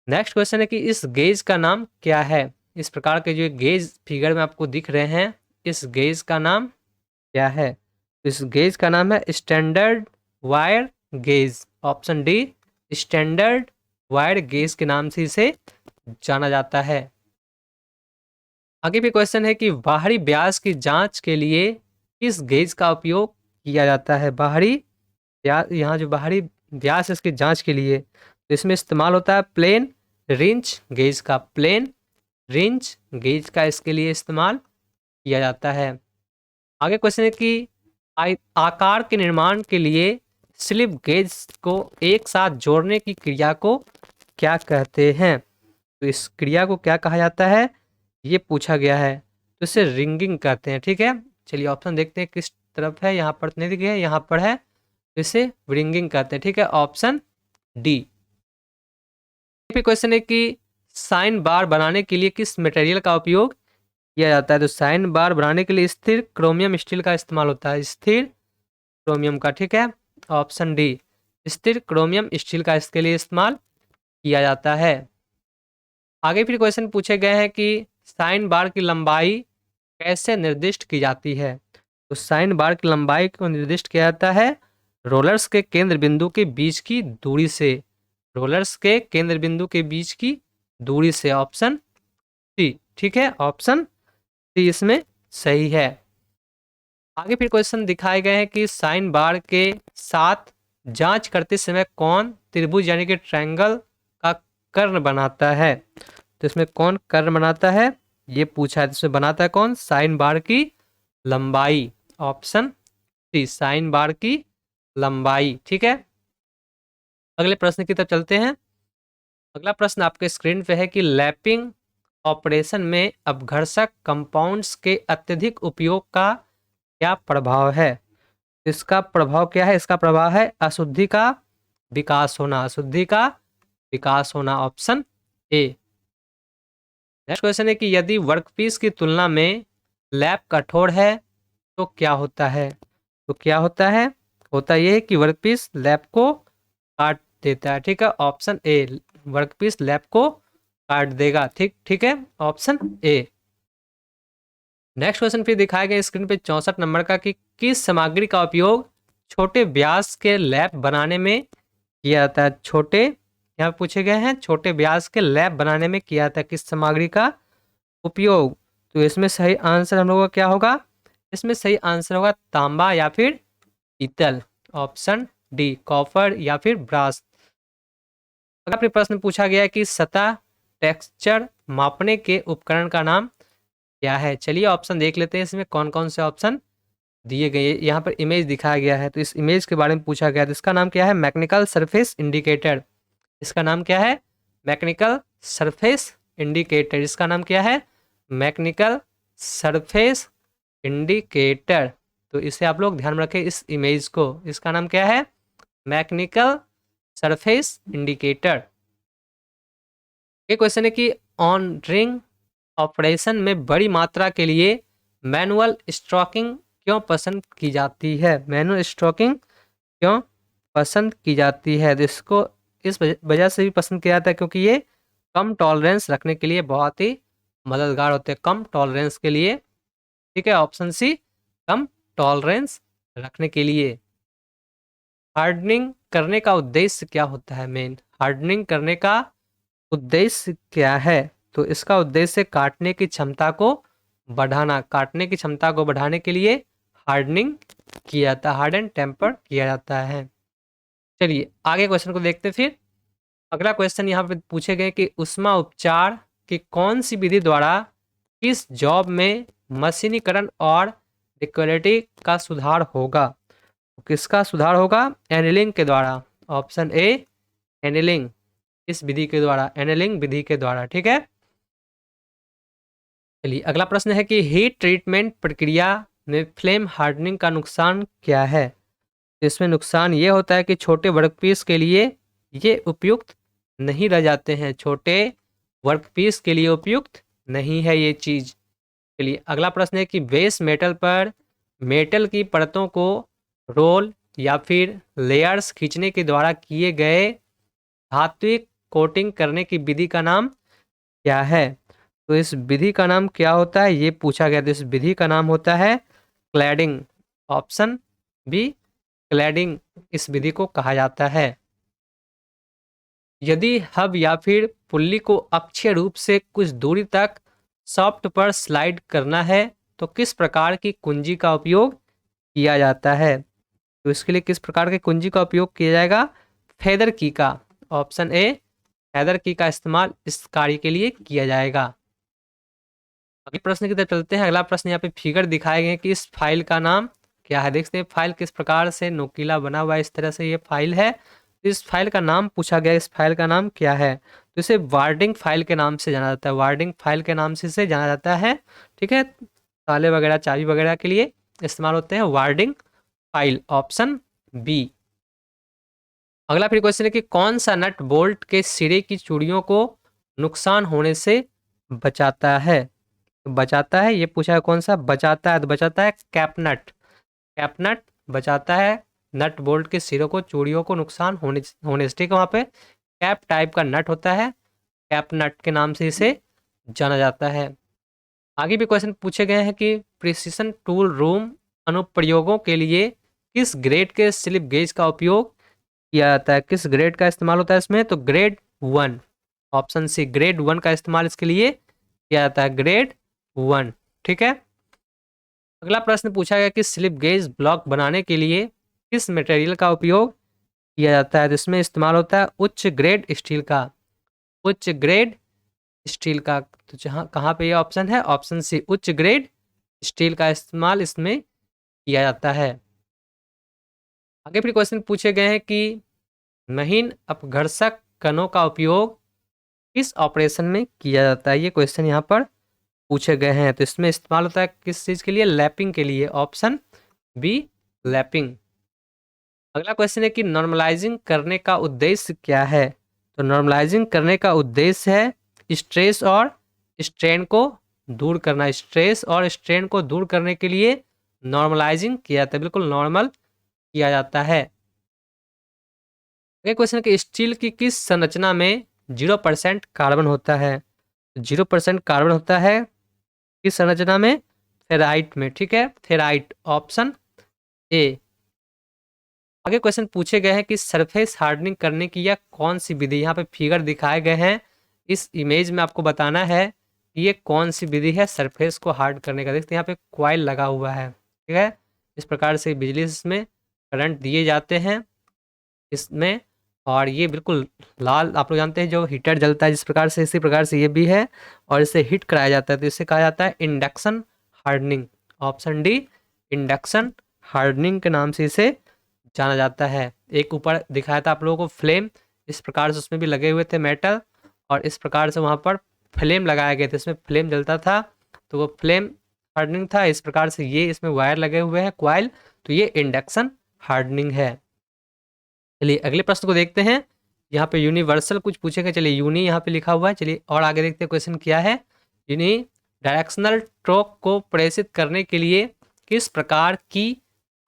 नेक्स्ट क्वेश्चन है कि इस गेज का नाम क्या है। इस प्रकार के जो गेज फिगर में आपको दिख रहे हैं, इस गेज का नाम क्या है। इस गेज का नाम है standard wire gauge, option D. Standard wire gauge के नाम से इसे जाना जाता है। आगे भी क्वेश्चन है कि बाहरी व्यास की जांच के लिए किस गेज का उपयोग किया जाता है। बाहरी व्यास, यहाँ जो बाहरी व्यास है इसकी जांच के लिए, तो इसमें इस्तेमाल होता है प्लेन रिंच गेज का। प्लेन रिंच गेज का इसके लिए इस्तेमाल किया जाता है। आगे क्वेश्चन है कि आकार के निर्माण के लिए स्लिप गेज को एक साथ जोड़ने की क्रिया को क्या कहते हैं। तो इस क्रिया को क्या कहा जाता है, ये पूछा गया है। तो इसे रिंगिंग कहते हैं, ठीक है। चलिए ऑप्शन देखते हैं किस तरफ है। यहाँ पर नहीं दिख गया, यहाँ पर है, तो इसे रिंगिंग कहते हैं, ठीक है, ऑप्शन डी। क्वेश्चन है कि साइन बार बनाने के लिए किस मटेरियल का उपयोग किया जाता है। तो साइन बार बनाने के लिए स्थिर क्रोमियम स्टील का इस्तेमाल होता है, स्थिर क्रोमियम का, ठीक है, ऑप्शन डी। स्थिर क्रोमियम स्टील का इसके लिए इस्तेमाल किया जाता है। आगे फिर क्वेश्चन पूछे गए हैं कि साइन बार की लंबाई कैसे निर्दिष्ट की जाती है। तो साइन बार की लंबाई को निर्दिष्ट किया जाता है रोलर्स के केंद्र बिंदु के बीच की दूरी से। रोलर्स के केंद्र बिंदु के बीच की दूरी से, ऑप्शन सी, ठीक है, ऑप्शन सी इसमें सही है। आगे फिर क्वेश्चन दिखाए गए हैं कि साइन बार के साथ जांच करते समय कौन त्रिभुज यानी कि ट्रायंगल का कर्ण बनाता है। तो इसमें कौन कर्ण बनाता है, ये पूछा है। इसमें बनाता है कौन, साइन बार की लंबाई, ऑप्शन सी, साइन बार की लंबाई, ठीक है। अगले प्रश्न की तरफ चलते हैं। अगला प्रश्न आपके स्क्रीन पे है कि लैपिंग ऑपरेशन में अपघर्षक कंपाउंड्स के अत्यधिक उपयोग का क्या प्रभाव है। इसका प्रभाव क्या है, इसका प्रभाव है अशुद्धि का विकास होना, अशुद्धि का विकास होना, ऑप्शन ए। नेक्स्ट क्वेश्चन है कि यदि वर्कपीस की तुलना में लैप कठोर है तो क्या होता है। तो क्या होता है, होता यह है कि वर्कपीस लैप को काट देता है, ठीक है, ऑप्शन ए। वर्कपीस लैप को काट देगा, ठीक, ठीक है, ऑप्शन ए। नेक्स्ट क्वेश्चन फिर दिखाया गया स्क्रीन पे 64 नंबर का कि किस सामग्री का उपयोग छोटे व्यास के लैप बनाने में किया जाता है। छोटे, यहाँ पूछे गए हैं छोटे व्यास के लैप बनाने में किया जाता है किस सामग्री का उपयोग। तो इसमें सही आंसर हम लोगों का क्या होगा, इसमें सही आंसर होगा तांबा या फिर पीतल, ऑप्शन डी कॉपर या फिर ब्रास। अगला फिर प्रश्न पूछा गया है कि सतह टेक्सचर मापने के उपकरण का नाम क्या है। चलिए ऑप्शन देख लेते हैं, इसमें कौन कौन से ऑप्शन दिए गए। यहाँ पर इमेज दिखाया गया है, तो इस इमेज के बारे में पूछा गया है, तो इसका नाम क्या है, मैकेनिकल सरफेस इंडिकेटर। इसका नाम क्या है, मैकेनिकल सरफेस इंडिकेटर। इसका नाम क्या है, मैकेनिकल सरफेस इंडिकेटर। तो इसे आप लोग ध्यान में रखें, इस इमेज को, इसका नाम क्या है, मैकेनिकल सरफेस इंडिकेटर। एक क्वेश्चन है कि ऑन रिंग ऑपरेशन में बड़ी मात्रा के लिए मैनुअल स्ट्रोकिंग क्यों पसंद की जाती है। मैनुअल स्ट्रोकिंग क्यों पसंद की जाती है, तो इसको इस वजह से भी पसंद किया जाता है क्योंकि ये कम टॉलरेंस रखने के लिए बहुत ही मददगार होते हैं, कम टॉलरेंस के लिए। ठीक है, ऑप्शन सी कम टॉलरेंस रखने के लिए। हार्डनिंग करने का उद्देश्य क्या होता है, मेन हार्डनिंग करने का उद्देश्य क्या है, तो इसका उद्देश्य काटने की क्षमता को बढ़ाना, काटने की क्षमता को बढ़ाने के लिए हार्डनिंग किया जाता है, हार्ड एंड टेम्पर किया जाता है। चलिए आगे क्वेश्चन को देखते फिर। अगला क्वेश्चन यहाँ पे पूछे गए कि ऊष्मा उपचार की कौन सी विधि द्वारा किस जॉब में मशीनीकरण और क्वालिटी का सुधार होगा। किसका सुधार होगा, एनिलिंग के द्वारा, ऑप्शन ए एनिलिंग, इस विधि के द्वारा, एनिलिंग विधि के द्वारा। ठीक है, चलिए अगला प्रश्न है कि हीट ट्रीटमेंट प्रक्रिया में फ्लेम हार्डनिंग का नुकसान क्या है। इसमें नुकसान ये होता है कि छोटे वर्कपीस के लिए ये उपयुक्त नहीं रह जाते हैं, छोटे वर्कपीस के लिए उपयुक्त नहीं है ये चीज़। चलिए अगला प्रश्न है कि बेस मेटल पर मेटल की परतों को रोल या फिर लेयर्स खींचने के द्वारा किए गए धात्विक कोटिंग करने की विधि का नाम क्या है। तो इस विधि का नाम क्या होता है ये पूछा गया, तो इस विधि का नाम होता है क्लैडिंग, ऑप्शन बी क्लैडिंग इस विधि को कहा जाता है। यदि हब या फिर पुल्ली को अक्षीय रूप से कुछ दूरी तक सॉफ्ट पर स्लाइड करना है तो किस प्रकार की कुंजी का उपयोग किया जाता है। तो इसके लिए किस प्रकार की कुंजी का उपयोग किया जाएगा, फेदर की का, ऑप्शन ए फेदर की का इस्तेमाल इस कार्य के लिए किया जाएगा। अगले प्रश्न की तरफ चलते हैं। अगला प्रश्न यहाँ पे फिगर दिखाए गए हैं कि इस फाइल का नाम क्या है। देखते हैं फाइल किस प्रकार से नुकीला बना हुआ है, इस तरह से ये फाइल है। इस फाइल का नाम पूछा गया, इस फाइल का नाम क्या है। तो इसे वार्डिंग फाइल के नाम से जाना जाता है, वार्डिंग फाइल के नाम से इसे जाना जाता है। ठीक है, ताले वगैरह चाबी वगैरह के लिए इस्तेमाल होते हैं वार्डिंग फाइल, ऑप्शन बी। अगला फिर क्वेश्चन है कि कौन सा नट बोल्ट के सिरे की चूड़ियों को नुकसान होने से बचाता है। बचाता है ये पूछा है, कौन सा बचाता है, तो बचाता है कैपनट, कैपनट बचाता है नट बोल्ट के सिरों को, चूड़ियों को नुकसान होने से। ठीक है, वहाँ पे कैप टाइप का नट होता है, कैपनट के नाम से इसे जाना जाता है। आगे भी क्वेश्चन पूछे गए हैं कि प्रिसिशन टूल रूम अनुप्रयोगों के लिए किस ग्रेड के स्लिप गेज का उपयोग किया जाता है, किस ग्रेड का इस्तेमाल होता है इसमें, तो ग्रेड 1, ऑप्शन सी ग्रेड 1 का इस्तेमाल इसके लिए किया जाता है, ग्रेड 1। ठीक है, अगला प्रश्न पूछा गया कि स्लिप गेज ब्लॉक बनाने के लिए किस मटेरियल का उपयोग किया जाता है। तो इसमें इस्तेमाल होता है उच्च ग्रेड स्टील का, उच्च ग्रेड स्टील का। तो जहाँ कहाँ पे ये ऑप्शन है, ऑप्शन सी उच्च ग्रेड स्टील का इस्तेमाल इसमें किया जाता है। आगे फिर क्वेश्चन पूछे गए हैं कि महीन अपघर्षक कणों का उपयोग किस ऑपरेशन में किया जाता है। ये क्वेश्चन यहाँ पर पूछे गए हैं, तो इसमें इस्तेमाल होता है किस चीज़ के लिए, लैपिंग के लिए, ऑप्शन बी लैपिंग। अगला क्वेश्चन है कि नॉर्मलाइजिंग करने का उद्देश्य क्या है। तो नॉर्मलाइजिंग करने का उद्देश्य है स्ट्रेस और स्ट्रेन को दूर करना, स्ट्रेस और स्ट्रेन को दूर करने के लिए नॉर्मलाइजिंग किया जाता है, बिल्कुल नॉर्मल किया जाता है। अगला क्वेश्चन है कि स्टील की किस संरचना में 0% कार्बन होता है। 0% कार्बन होता है किस संरचना में, फेराइट में। ठीक है, फेराइट, ऑप्शन ए। आगे क्वेश्चन पूछे गए हैं कि सरफेस हार्डनिंग करने की यह कौन सी विधि, यहाँ पे फिगर दिखाए गए हैं, इस इमेज में आपको बताना है कि ये कौन सी विधि है सरफेस को हार्ड करने का। देखते हैं यहाँ पे कॉइल लगा हुआ है, ठीक है। इस प्रकार से बिजली इसमें करंट दिए जाते हैं इसमें। और ये बिल्कुल लाल, आप लोग जानते हैं जो हीटर जलता है जिस प्रकार से, इसी प्रकार से ये भी है और इसे हीट कराया जाता है, तो इसे कहा जाता है induction hardening. Option D, induction hardening के नाम से इसे जाना जाता है। एक ऊपर दिखाया था आप लोगों को फ्लेम, इस प्रकार से उसमें भी लगे हुए थे मेटल, और इस प्रकार से वहाँ पर फ्लेम लगाए गए थे, इसमें फ्लेम जलता था तो वो फ्लेम हार्डनिंग था। इस प्रकार से ये इसमें वायर लगे हुए हैं कॉइल, तो ये इंडक्शन हार्डनिंग है। चलिए अगले प्रश्न को देखते हैं। यहाँ पे यूनिवर्सल कुछ पूछेगा, चलिए यूनि यहाँ पे लिखा हुआ है। चलिए और आगे देखते हैं क्वेश्चन क्या है। यूनि डायरेक्शनल टॉर्क को प्रेषित करने के लिए किस प्रकार की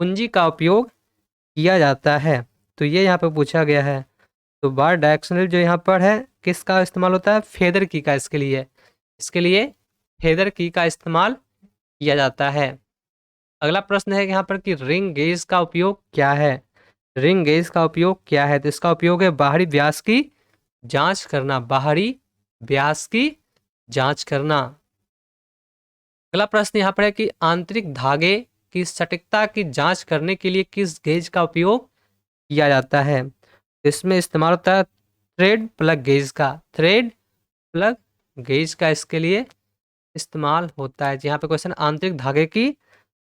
कुंजी का उपयोग किया जाता है, तो ये यहाँ पे पूछा गया है। तो बार डायरेक्शनल जो यहाँ पर है किसका इस्तेमाल होता है, फेदर की का, इसके लिए फेदर की का इस्तेमाल किया जाता है। अगला प्रश्न है यहाँ पर कि रिंग गेज का उपयोग क्या है। रिंग गेज का उपयोग क्या है, तो इसका उपयोग है बाहरी व्यास की जांच करना, बाहरी व्यास की जांच करना। अगला प्रश्न यहाँ पर है कि आंतरिक धागे की सटीकता की जांच करने के लिए किस गेज का उपयोग किया जाता है, इसमें इस्तेमाल होता है थ्रेड प्लग गेज का, थ्रेड प्लग गेज का इसके लिए इस्तेमाल होता है। यहाँ पे क्वेश्चन, आंतरिक धागे की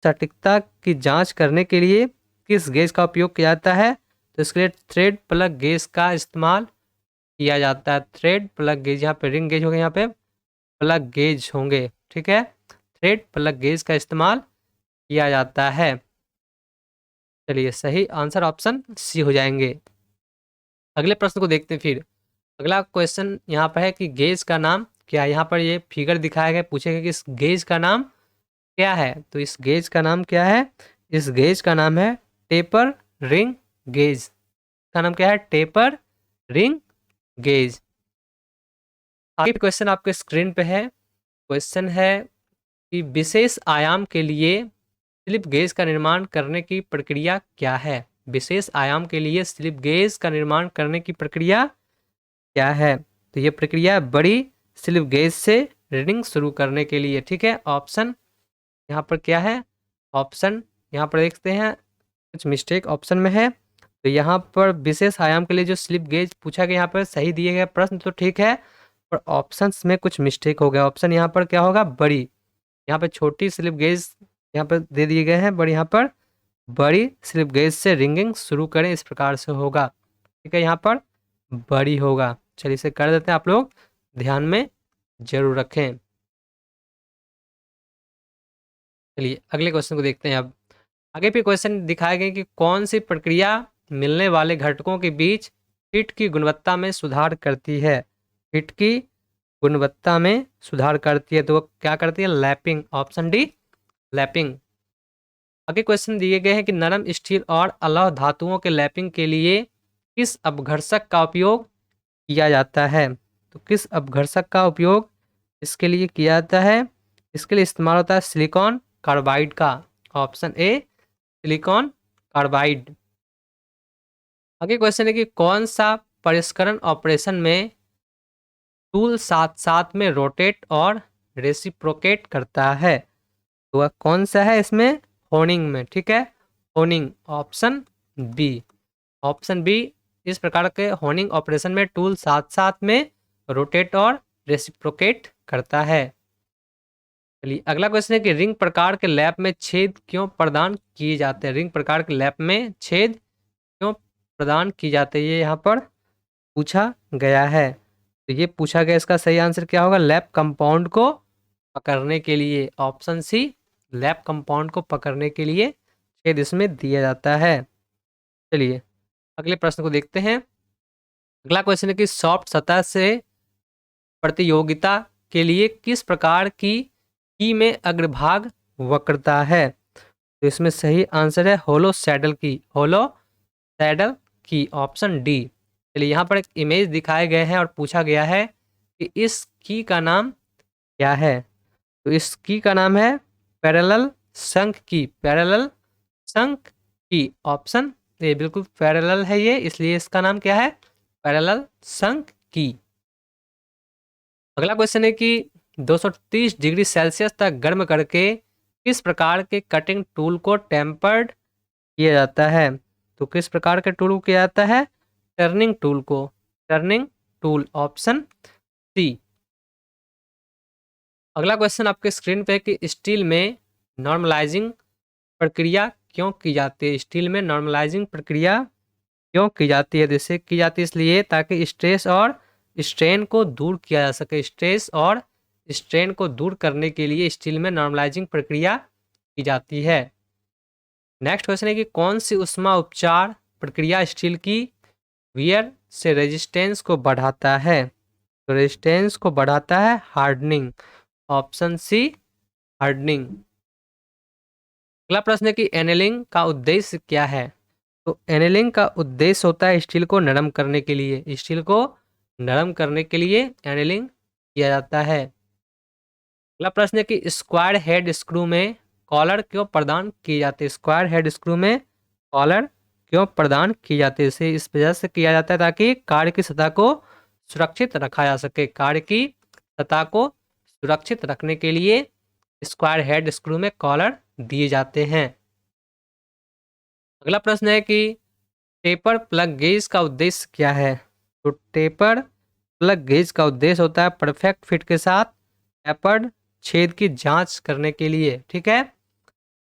सटीकता की जांच करने के लिए किस गेज का उपयोग किया जाता है, तो इसके लिए थ्रेड प्लग गेज का इस्तेमाल किया जाता है। थ्रेड प्लग गेज, यहाँ पे रिंग गेज होंगे, यहाँ पे प्लग गेज होंगे, ठीक है। थ्रेड प्लग गेज का इस्तेमाल किया जाता है। चलिए सही आंसर ऑप्शन सी हो जाएंगे। अगले प्रश्न को देखते हैं फिर। अगला क्वेश्चन यहाँ पर है कि गेज का नाम क्या है। यहाँ पर ये फिगर दिखाया गया, पूछेगा कि इस गेज का नाम क्या है, तो इस गेज का नाम क्या है, इस गेज का नाम है टेपर रिंग गेज। का नाम क्या है, टेपर रिंग गेज। आगे क्वेश्चन आपके स्क्रीन पे है। क्वेश्चन है कि विशेष आयाम के लिए स्लिप गेज का निर्माण करने की प्रक्रिया क्या है। विशेष आयाम के लिए स्लिप गेज का निर्माण करने की प्रक्रिया क्या है, तो ये प्रक्रिया बड़ी स्लिप गेज से रीडिंग शुरू करने के लिए, ठीक है। ऑप्शन यहाँ पर क्या है, ऑप्शन यहाँ पर देखते हैं कुछ मिस्टेक ऑप्शन में है। तो यहाँ पर विशेष आयाम के लिए जो स्लिप गेज पूछा गया, यहाँ पर सही दिए गए प्रश्न तो ठीक है, पर ऑप्शंस में कुछ मिस्टेक हो गया। ऑप्शन यहाँ पर क्या होगा, बड़ी, यहाँ पर छोटी स्लिप गेज यहाँ पर दे दिए गए हैं, बड़ी यहाँ पर बड़ी स्लिप गेज से रिंगिंग शुरू करें, इस प्रकार से होगा, ठीक है। यहाँ पर बड़ी होगा। चलिए इसे कर देते हैं, आप लोग ध्यान में जरूर रखें। चलिए अगले क्वेश्चन को देखते हैं। अब आगे भी क्वेश्चन दिखाए गए कि कौन सी प्रक्रिया मिलने वाले घटकों के बीच हिट की गुणवत्ता में सुधार करती है। हिट की गुणवत्ता में सुधार करती है, तो वो क्या करती है, लैपिंग। Option D, lapping. आगे क्वेश्चन दिए गए हैं कि नरम स्टील और अलौह धातुओं के लैपिंग के लिए किस अपघर्षक का उपयोग किया जाता है, तो किस अपघर्षक का उपयोग इसके लिए किया जाता है, इसके लिए इस्तेमाल होता है सिलिकॉन कार्बाइड का। Option A, silicon carbide. आगे क्वेश्चन है कि कौन सा परिष्करण ऑपरेशन में टूल साथ साथ में रोटेट और रेसिप्रोकेट करता है, तो वह कौन सा है इसमें, होनिंग में, ठीक है, honing. Option B, option B, इस प्रकार के होनिंग ऑपरेशन में टूल साथ साथ में रोटेट और रेसिप्रोकेट करता है। चलिए अगला क्वेश्चन है कि रिंग प्रकार के लैप में छेद क्यों प्रदान किए जाते हैं। रिंग प्रकार के लैप में छेद क्यों प्रदान किए जाते हैं, ये यहाँ पर पूछा गया है। तो ये पूछा गया, इसका सही आंसर क्या होगा, लैप कंपाउंड को पकड़ने के लिए। ऑप्शन सी, लैप कंपाउंड को पकड़ने के लिए छेद इसमें दिया जाता है। चलिए अगले प्रश्न को देखते हैं। अगला क्वेश्चन है कि सॉफ्ट सतह से प्रतियोगिता के लिए किस प्रकार की में अग्रभाग वक्रता है, तो इसमें सही आंसर है होलो सैडल की, होलो सैडल की। Option D. चलिए यहाँ पर एक इमेज दिखाए गए हैं और पूछा गया है कि इस की का नाम क्या है, तो इस की का नाम है पैरेलल शंख की, पैरेलल शंख की। ऑप्शन ए, बिल्कुल पैरेलल है ये, इसलिए इसका नाम क्या है, पैरेलल शंख की। अगला क्वेश्चन है कि 230 डिग्री सेल्सियस तक गर्म करके किस प्रकार के कटिंग टूल को टेम्पर्ड किया जाता है? तो किस प्रकार के टूल को किया जाता है? टर्निंग टूल को, टर्निंग टूल, ऑप्शन सी। अगला क्वेश्चन आपके स्क्रीन पे है कि स्टील में नॉर्मलाइजिंग प्रक्रिया क्यों की जाती है? स्टील में नॉर्मलाइजिंग प्रक्रिया क्यों की जाती है? जैसे की जाती है इसलिए ताकि स्ट्रेस और स्ट्रेन को दूर किया जा सके। स्ट्रेस और स्ट्रेन को दूर करने के लिए स्टील में नॉर्मलाइजिंग प्रक्रिया की जाती है। नेक्स्ट क्वेश्चन है कि कौन सी ऊष्मा उपचार प्रक्रिया स्टील की वियर से रेजिस्टेंस को बढ़ाता है? तो रेजिस्टेंस को बढ़ाता है हार्डनिंग, ऑप्शन सी, हार्डनिंग। अगला प्रश्न है कि एनेलिंग का उद्देश्य क्या है? तो एनेलिंग का उद्देश्य होता है स्टील को नरम करने के लिए। स्टील को नरम करने के लिए एनेलिंग किया जाता है। अगला प्रश्न है कि स्क्वायर हेड स्क्रू में कॉलर क्यों प्रदान किए जाते हैं? स्क्वायर हेड स्क्रू में कॉलर क्यों प्रदान किए जाते हैं? इसे इस वजह से किया जाता है ताकि कार्य की सतह को सुरक्षित रखा जा सके। कार्य की सतह को सुरक्षित रखने के लिए स्क्वायर हेड स्क्रू में कॉलर दिए जाते हैं। अगला प्रश्न है कि टेपर प्लग गेज का उद्देश्य क्या है? तो टेपर प्लग गेज का उद्देश्य होता है परफेक्ट फिट के साथ टेपर्ड छेद की जांच करने के लिए। ठीक है,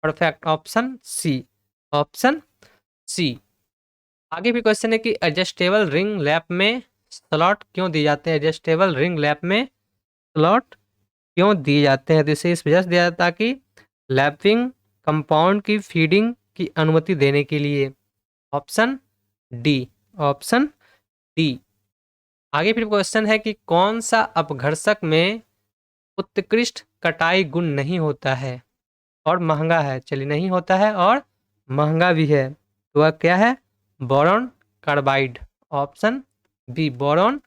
perfect, option C, option C. आगे भी क्वेश्चन है कि एडजस्टेबल रिंग लैप में स्लॉट क्यों दिए जाते हैं? एडजस्टेबल रिंग लैप में स्लॉट क्यों दिए जाते हैं? जैसे इस वजह से दिया जाता है कि लैपिंग कंपाउंड की फीडिंग की अनुमति देने के लिए, ऑप्शन डी, ऑप्शन डी। आगे फिर क्वेश्चन है कि कौन सा अपघर्षक में उत्कृष्ट कटाई गुण नहीं होता है और महंगा है? चलिए, नहीं होता है और महंगा भी है, तो वह क्या है? Boron carbide, option B, boron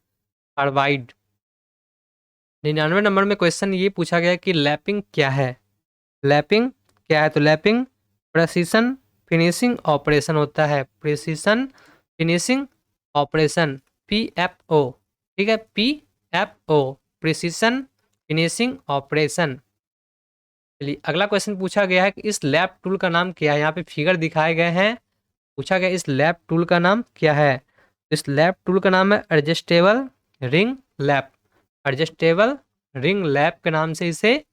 carbide. 99 number में क्वेश्चन ये पूछा गया कि लैपिंग क्या है? लैपिंग क्या है? तो लैपिंग प्रेसिशन फिनिशिंग ऑपरेशन होता है। Precision finishing operation, PFO। ठीक है, PFO, प्रेसिशन फिनिशिंग ऑपरेशन। चलिए, अगला क्वेश्चन पूछा गया है कि इस लैप टूल का नाम क्या है? यहाँ पे फिगर दिखाए गए हैं, पूछा गया इस लैप टूल का नाम क्या है? इस लैप टूल का नाम है adjustable ring lap. Adjustable ring lap के नाम से इसे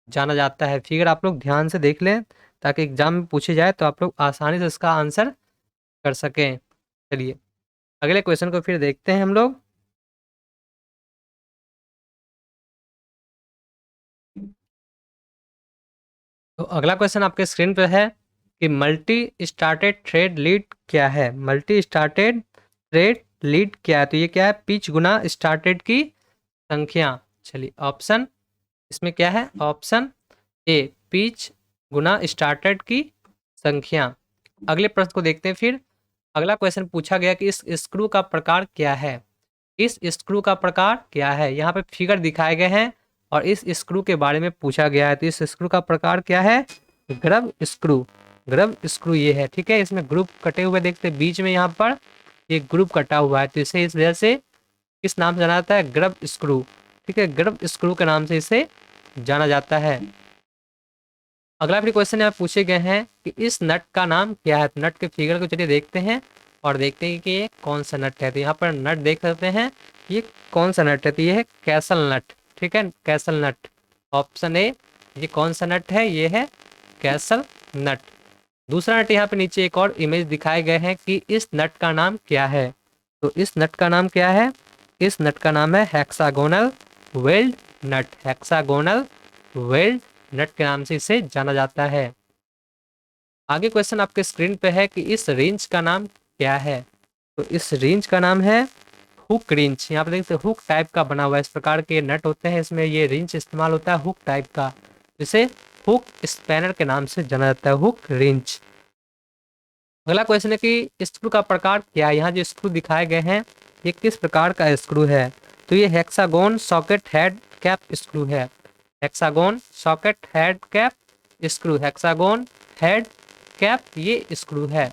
जाना जाता है। फिगर आप लोग ध्यान से देख लें ताकि एग्जाम में पूछे जाए तो आप लोग आसानी से इसका आंसर कर सकें। चलिए, अगले क्वेश्चन को फिर देखते हैं हम लोग। तो अगला क्वेश्चन आपके स्क्रीन पर है कि मल्टी स्टार्टेड थ्रेड लीड क्या है? मल्टी स्टार्टेड थ्रेड लीड क्या है? तो ये क्या है? पिच गुना स्टार्टेड की संख्या। चलिए, ऑप्शन इसमें क्या है? Option A, pitch Guna started की संख्या। अगले प्रश्न को देखते हैं फिर। अगला क्वेश्चन पूछा गया कि इस स्क्रू का प्रकार क्या है? इस स्क्रू का प्रकार क्या है? यहाँ पे फिगर दिखाए गए हैं और इस स्क्रू के बारे में पूछा गया है। तो इस स्क्रू का प्रकार क्या है? ग्रब स्क्रू, ग्रब स्क्रू ये है। ठीक है, इसमें ग्रुप कटे हुए देखते हैं बीच में, यहाँ पर ये ग्रुप कटा हुआ है, तो इसे इस वजह से किस नाम से जाना जाता है? Grub screw. ठीक है, ग्रब स्क्रू के नाम से इसे जाना जाता है। अगला फिर क्वेश्चन यहाँ पूछे गए हैं कि इस नट का नाम क्या है? तो नट के फिगर को चलिए देखते हैं और देखते हैं कि ये कौन सा नट है। तो यहाँ पर नट देख सकते हैं, ये कौन सा नट है? तो ये है कैसल नट। ठीक है, कैसल नट, ऑप्शन ए। ये कौन सा नट है? ये है कैसल नट। दूसरा नट यहाँ पे नीचे एक और इमेज दिखाए गए हैं कि इस नट का नाम क्या है? तो इस नट का नाम क्या है? इस नट का नाम है हेक्सागोनल वेल्ड नट। हेक्सागोनल वेल्ड नट के नाम से इसे जाना जाता है। आगे क्वेश्चन आपके स्क्रीन पे है कि इस रेंच का नाम क्या है? तो इस रेंच का नाम है हुक रेंच। यहाँ पे देखते हैं हुक टाइप का बना हुआ है, इस प्रकार के नट होते हैं, इसमें ये रेंच इस्तेमाल होता है हुक टाइप का, जिसे हुक स्पैनर के नाम से जाना जाता है, हुक रेंच। अगला क्वेश्चन है कि स्क्रू का प्रकार क्या है? यहाँ जो स्क्रू दिखाए गए हैं ये किस प्रकार का स्क्रू है? तो ये hexagon socket head cap screw है। Hexagon socket head cap screw, hexagon head cap ये स्क्रू है।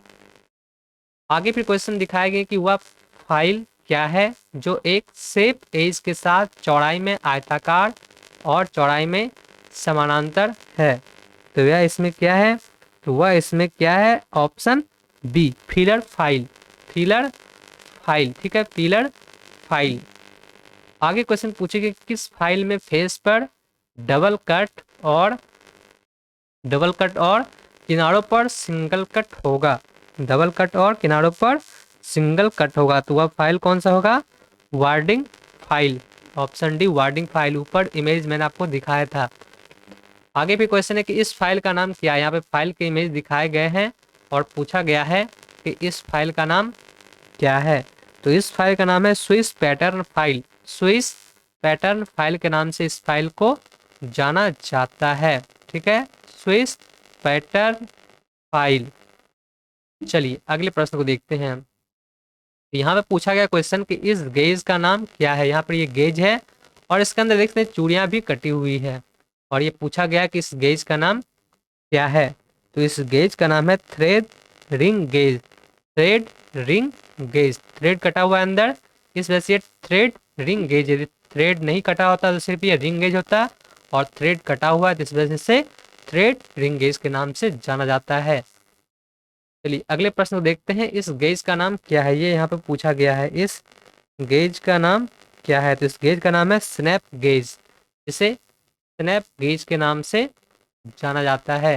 आगे फिर क्वेश्चन दिखाया गया कि वह फाइल क्या है जो एक शेप एज के साथ चौड़ाई में आयताकार और चौड़ाई में समानांतर है? तो वह इसमें क्या है, तो वह इसमें क्या है, option B, feeler file, feeler file, ठीक है, फीलर फाइल। आगे क्वेश्चन पूछेगा किस फाइल में फेस पर डबल कट और किनारों पर सिंगल कट होगा, डबल कट और किनारों पर सिंगल कट होगा, तो वह फाइल कौन सा होगा, wording file, option D wording file. ऊपर इमेज मैंने आपको दिखाया था। आगे भी क्वेश्चन है कि इस फाइल का नाम क्या है। यहाँ पे फाइल के इमेज दिखाए गए हैं और पूछा गया है कि इस फाइल का नाम क्या है। तो इस फाइल का नाम है Swiss pattern file, Swiss pattern file के नाम से इस फाइल को जाना जाता है, ठीक है, स्विस पैटर्न फाइल। चलिए अगले प्रश्न को देखते हैं। यहाँ पे पूछा गया क्वेश्चन कि इस गेज का नाम क्या है। यहाँ पर ये गेज है और इसके अंदर देखते हैं चूड़ियाँ भी कटी हुई है और ये पूछा गया कि इस गेज का नाम क्या है। तो इस गेज का नाम है thread ring gauge, thread ring gauge, thread कटा हुआ है अंदर, इस वजह से ये थ्रेड रिंग गेज। यदि थ्रेड नहीं कटा होता तो सिर्फ ये रिंग गेज होता और थ्रेड कटा हुआ है तो इस वजह से थ्रेड रिंग गेज के नाम से जाना जाता है। चलिए अगले प्रश्न को देखते हैं। इस गेज का नाम क्या है, ये यहाँ पे पूछा गया है, इस गेज का नाम क्या है। तो इस गेज का नाम है स्नैप गेज, इसे स्नैप गेज के नाम से जाना जाता है।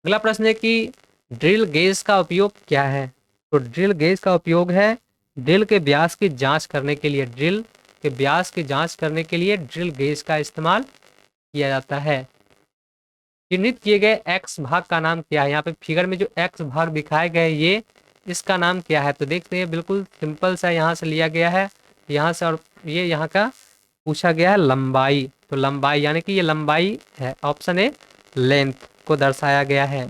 अगला प्रश्न है कि ड्रिल गेज का उपयोग क्या है। तो ड्रिल गेज का उपयोग है ड्रिल के व्यास की जांच करने के लिए, ड्रिल के व्यास की जांच करने के लिए ड्रिल गेज का इस्तेमाल किया जाता है। चिन्हित किए गए एक्स भाग का नाम क्या है। यहाँ पे फिगर में जो एक्स भाग दिखाए गए ये इसका नाम क्या है। तो देखते हैं बिल्कुल सिंपल सा यहाँ से लिया गया है, यहाँ से, और ये यहाँ का पूछा गया है लंबाई। तो लंबाई यानी कि ये लंबाई है, ऑप्शन ए लेंथ को दर्शाया गया है।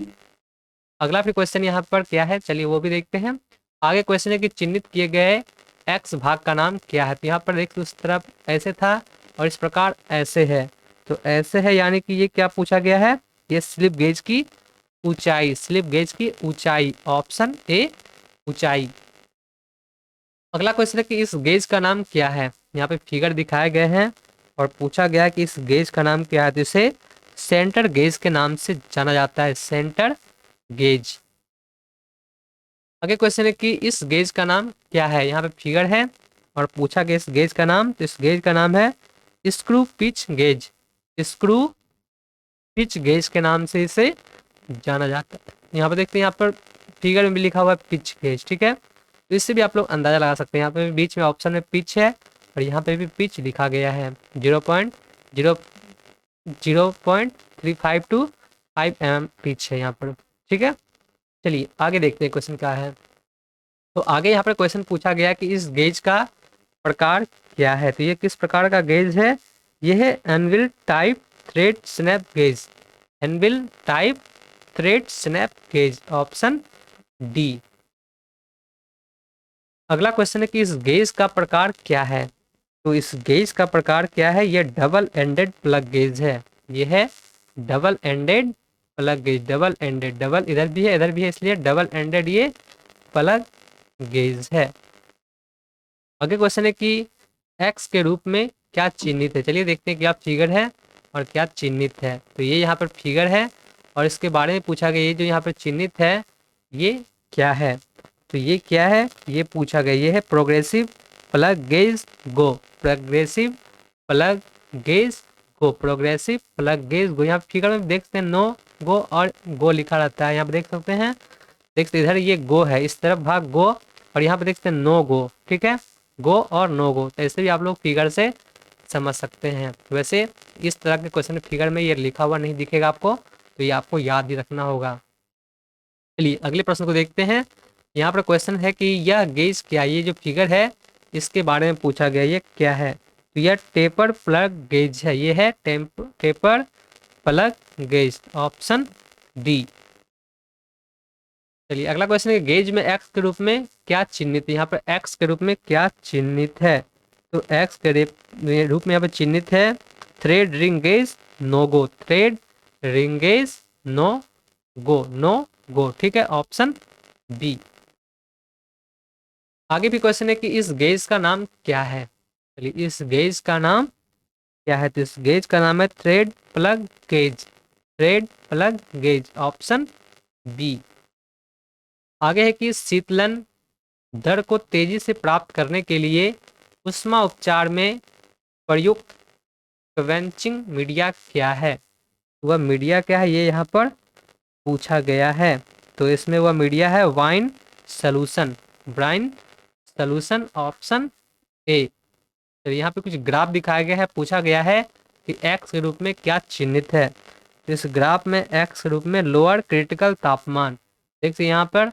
अगला फिर क्वेश्चन यहाँ पर क्या है, चलिए वो भी देखते हैं। आगे क्वेश्चन है कि चिन्हित किए गए एक्स भाग का नाम क्या है। तो यहाँ पर देखिए उस तरफ ऐसे था और इस प्रकार ऐसे है, तो ऐसे है यानी कि ये क्या पूछा गया है, ये स्लिप गेज की ऊंचाई, स्लिप गेज की ऊंचाई, ऑप्शन ए ऊंचाई। अगला क्वेश्चन है कि इस गेज का नाम क्या है। यहाँ पे फिगर दिखाए गए हैं और पूछा गया कि इस गेज का नाम क्या है। तो इसे सेंटर गेज के नाम से जाना जाता है, सेंटर गेज। आगे क्वेश्चन है कि इस गेज का नाम क्या है। यहाँ पे फिगर है और पूछा गया इस गेज का नाम। तो इस गेज का नाम है screw pitch gauge, screw pitch gauge के नाम से इसे जाना जाता है। यहाँ पर देखते हैं, यहाँ पर फिगर में भी लिखा हुआ है पिच गेज, ठीक है, तो इससे भी आप लोग अंदाजा लगा सकते हैं। यहाँ पे बीच में ऑप्शन में पिच है और यहाँ पे भी पिच लिखा गया है 0.352 to 5 mm पिच है यहाँ पर, ठीक है। चलिए आगे देखते हैं क्वेश्चन क्या है। तो आगे यहाँ पर क्वेश्चन पूछा गया कि इस गेज का प्रकार क्या है। तो ये किस प्रकार का गेज है, ये है anvil type thread snap gauge, anvil type thread snap gauge, option D. अगला क्वेश्चन है कि इस गेज का प्रकार क्या है। तो इस गेज का प्रकार क्या है, ये डबल एंडेड प्लग गेज है, ये है double ended plug gauge, double ended, double इधर भी है इधर भी है इसलिए डबल एंडेड ये प्लग गेज है। आगे क्वेश्चन है कि एक्स के रूप में क्या चिन्हित है। चलिए देखते हैं क्या फिगर है और क्या चिन्हित है। तो ये यहाँ पर फिगर है और इसके बारे में पूछा गया, ये जो यहाँ पर चिन्हित है ये क्या है। तो ये क्या है, ये पूछा गया, ये है प्रोग्रेसिव प्लग गेज गो, प्रोग्रेसिव प्लग गेज गो, प्रोग्रेसिव प्लग गेज गो। यहाँ फिगर में देख सकते हैं नो गो और गो लिखा रहता है, यहाँ पे देख सकते हैं, देखते इधर ये गो है, इस तरफ भाग गो और यहाँ पे देखते हैं नो गो, ठीक है, गो और नो गो। तो ऐसे भी आप लोग फिगर से समझ सकते हैं। वैसे इस तरह के क्वेश्चन फिगर में ये लिखा हुआ नहीं दिखेगा आपको, तो ये आपको याद ही रखना होगा। चलिए अगले प्रश्न को देखते हैं। यहाँ पर क्वेश्चन है कि यह गेज क्या, ये जो फिगर है इसके बारे में पूछा गया, ये क्या है। तो यह टेपर प्लग गेज है, ये है taper plug gauge, option D. चलिए अगला क्वेश्चन है गेज में एक्स के रूप में क्या चिन्हित है। यहाँ पर एक्स के रूप में क्या चिन्हित है। तो एक्स के रूप में यहाँ पर चिन्हित है थ्रेड रिंग गेज नो गो, थ्रेड रिंग गेज नो गो, नो गो, ठीक है, ऑप्शन बी। आगे भी क्वेश्चन है कि इस गेज का नाम क्या है। चलिए इस गेज का नाम क्या है। तो इस गेज का नाम है thread plug gauge, thread plug gauge, option B. आगे है कि शीतलन दर को तेजी से प्राप्त करने के लिए ऊष्मा उपचार में प्रयुक्त क्वेंचिंग मीडिया क्या है? वह मीडिया क्या है ये यहाँ पर पूछा गया है। तो इसमें वह मीडिया है wine solution, brine solution, option A. तो यहाँ पे कुछ ग्राफ दिखाया गया है, पूछा गया है कि एक्स के रूप में क्या चिन्हित है। तो इस ग्राफ में एक्स के रूप में लोअर क्रिटिकल तापमान, देखिए यहाँ पर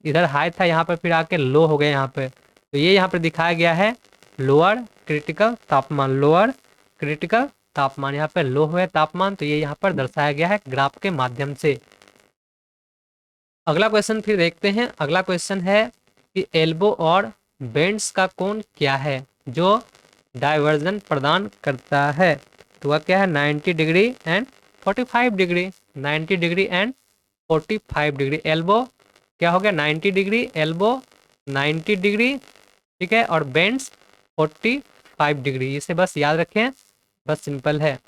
इधर हाई था, यहाँ पर फिर आके लो हो गया यहाँ पे। तो ये यहाँ पर दिखाया गया है लोअर क्रिटिकल तापमान, लोअर क्रिटिकल तापमान, यहाँ पर लो हो गया तापमान, तो ये यहाँ पर दर्शाया गया है ग्राफ के माध्यम से। अगला क्वेश्चन फिर देखते हैं। अगला क्वेश्चन है कि एल्बो और बेंड्स का कोण क्या है जो डाइवर्जन प्रदान करता है? तो वह क्या है 90 degree and 45 degree, 90 degree and 45 degree. Elbow क्या हो गया 90 डिग्री, एल्बो 90 डिग्री, ठीक है, और बेंड्स 45 डिग्री। इसे बस याद रखें, बस सिंपल है।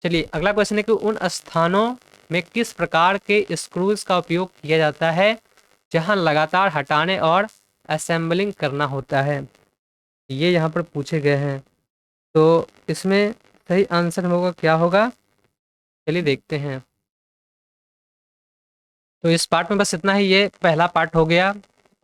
चलिए अगला क्वेश्चन है कि उन स्थानों में किस प्रकार के स्क्रूज का उपयोग किया जाता है जहां लगातार हटाने और असेंबलिंग करना होता है? ये यहाँ पर पूछे गए हैं। तो इसमें सही आंसर होगा क्या होगा, चलिए देखते हैं। तो इस पार्ट में बस इतना ही, ये पहला पार्ट हो गया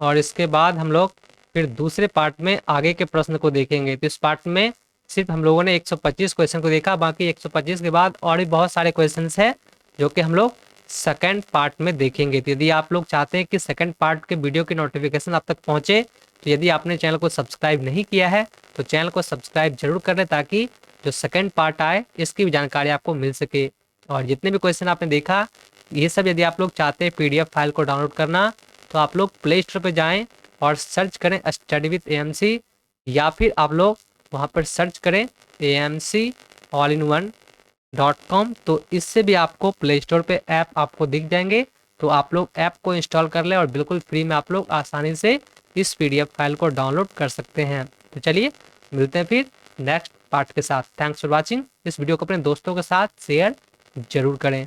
और इसके बाद हम लोग फिर दूसरे पार्ट में आगे के प्रश्न को देखेंगे। तो इस पार्ट में सिर्फ हम लोगों ने 125 क्वेश्चन को देखा, बाकी 125 के बाद और भी बहुत सारे क्वेश्चंस हैं जो कि हम लोग सेकंड पार्ट में देखेंगे। तो यदि आप लोग चाहते हैं कि सेकंड पार्ट के वीडियो की नोटिफिकेशन आप तक पहुंचे, तो यदि आपने चैनल को सब्सक्राइब नहीं किया है तो चैनल को सब्सक्राइब जरूर कर लें, ताकि जो सेकंड पार्ट आए इसकी भी जानकारी आपको मिल सके। और जितने भी क्वेश्चन आपने देखा ये सब यदि आप लोग चाहते हैं PDF फाइल को डाउनलोड करना, तो आप लोग प्ले स्टोर पर जाएँ और सर्च करें स्टडी विद AMC, या फिर आप लोग वहाँ पर सर्च करें AMC all-in-one.com। तो इससे भी आपको प्ले स्टोर पे ऐप आपको दिख जाएंगे। तो आप लोग ऐप को इंस्टॉल कर लें और बिल्कुल फ्री में आप लोग आसानी से इस PDF फाइल को डाउनलोड कर सकते हैं। तो चलिए मिलते हैं फिर नेक्स्ट पार्ट के साथ। Thanks for watching. इस वीडियो को अपने दोस्तों के साथ शेयर जरूर करें।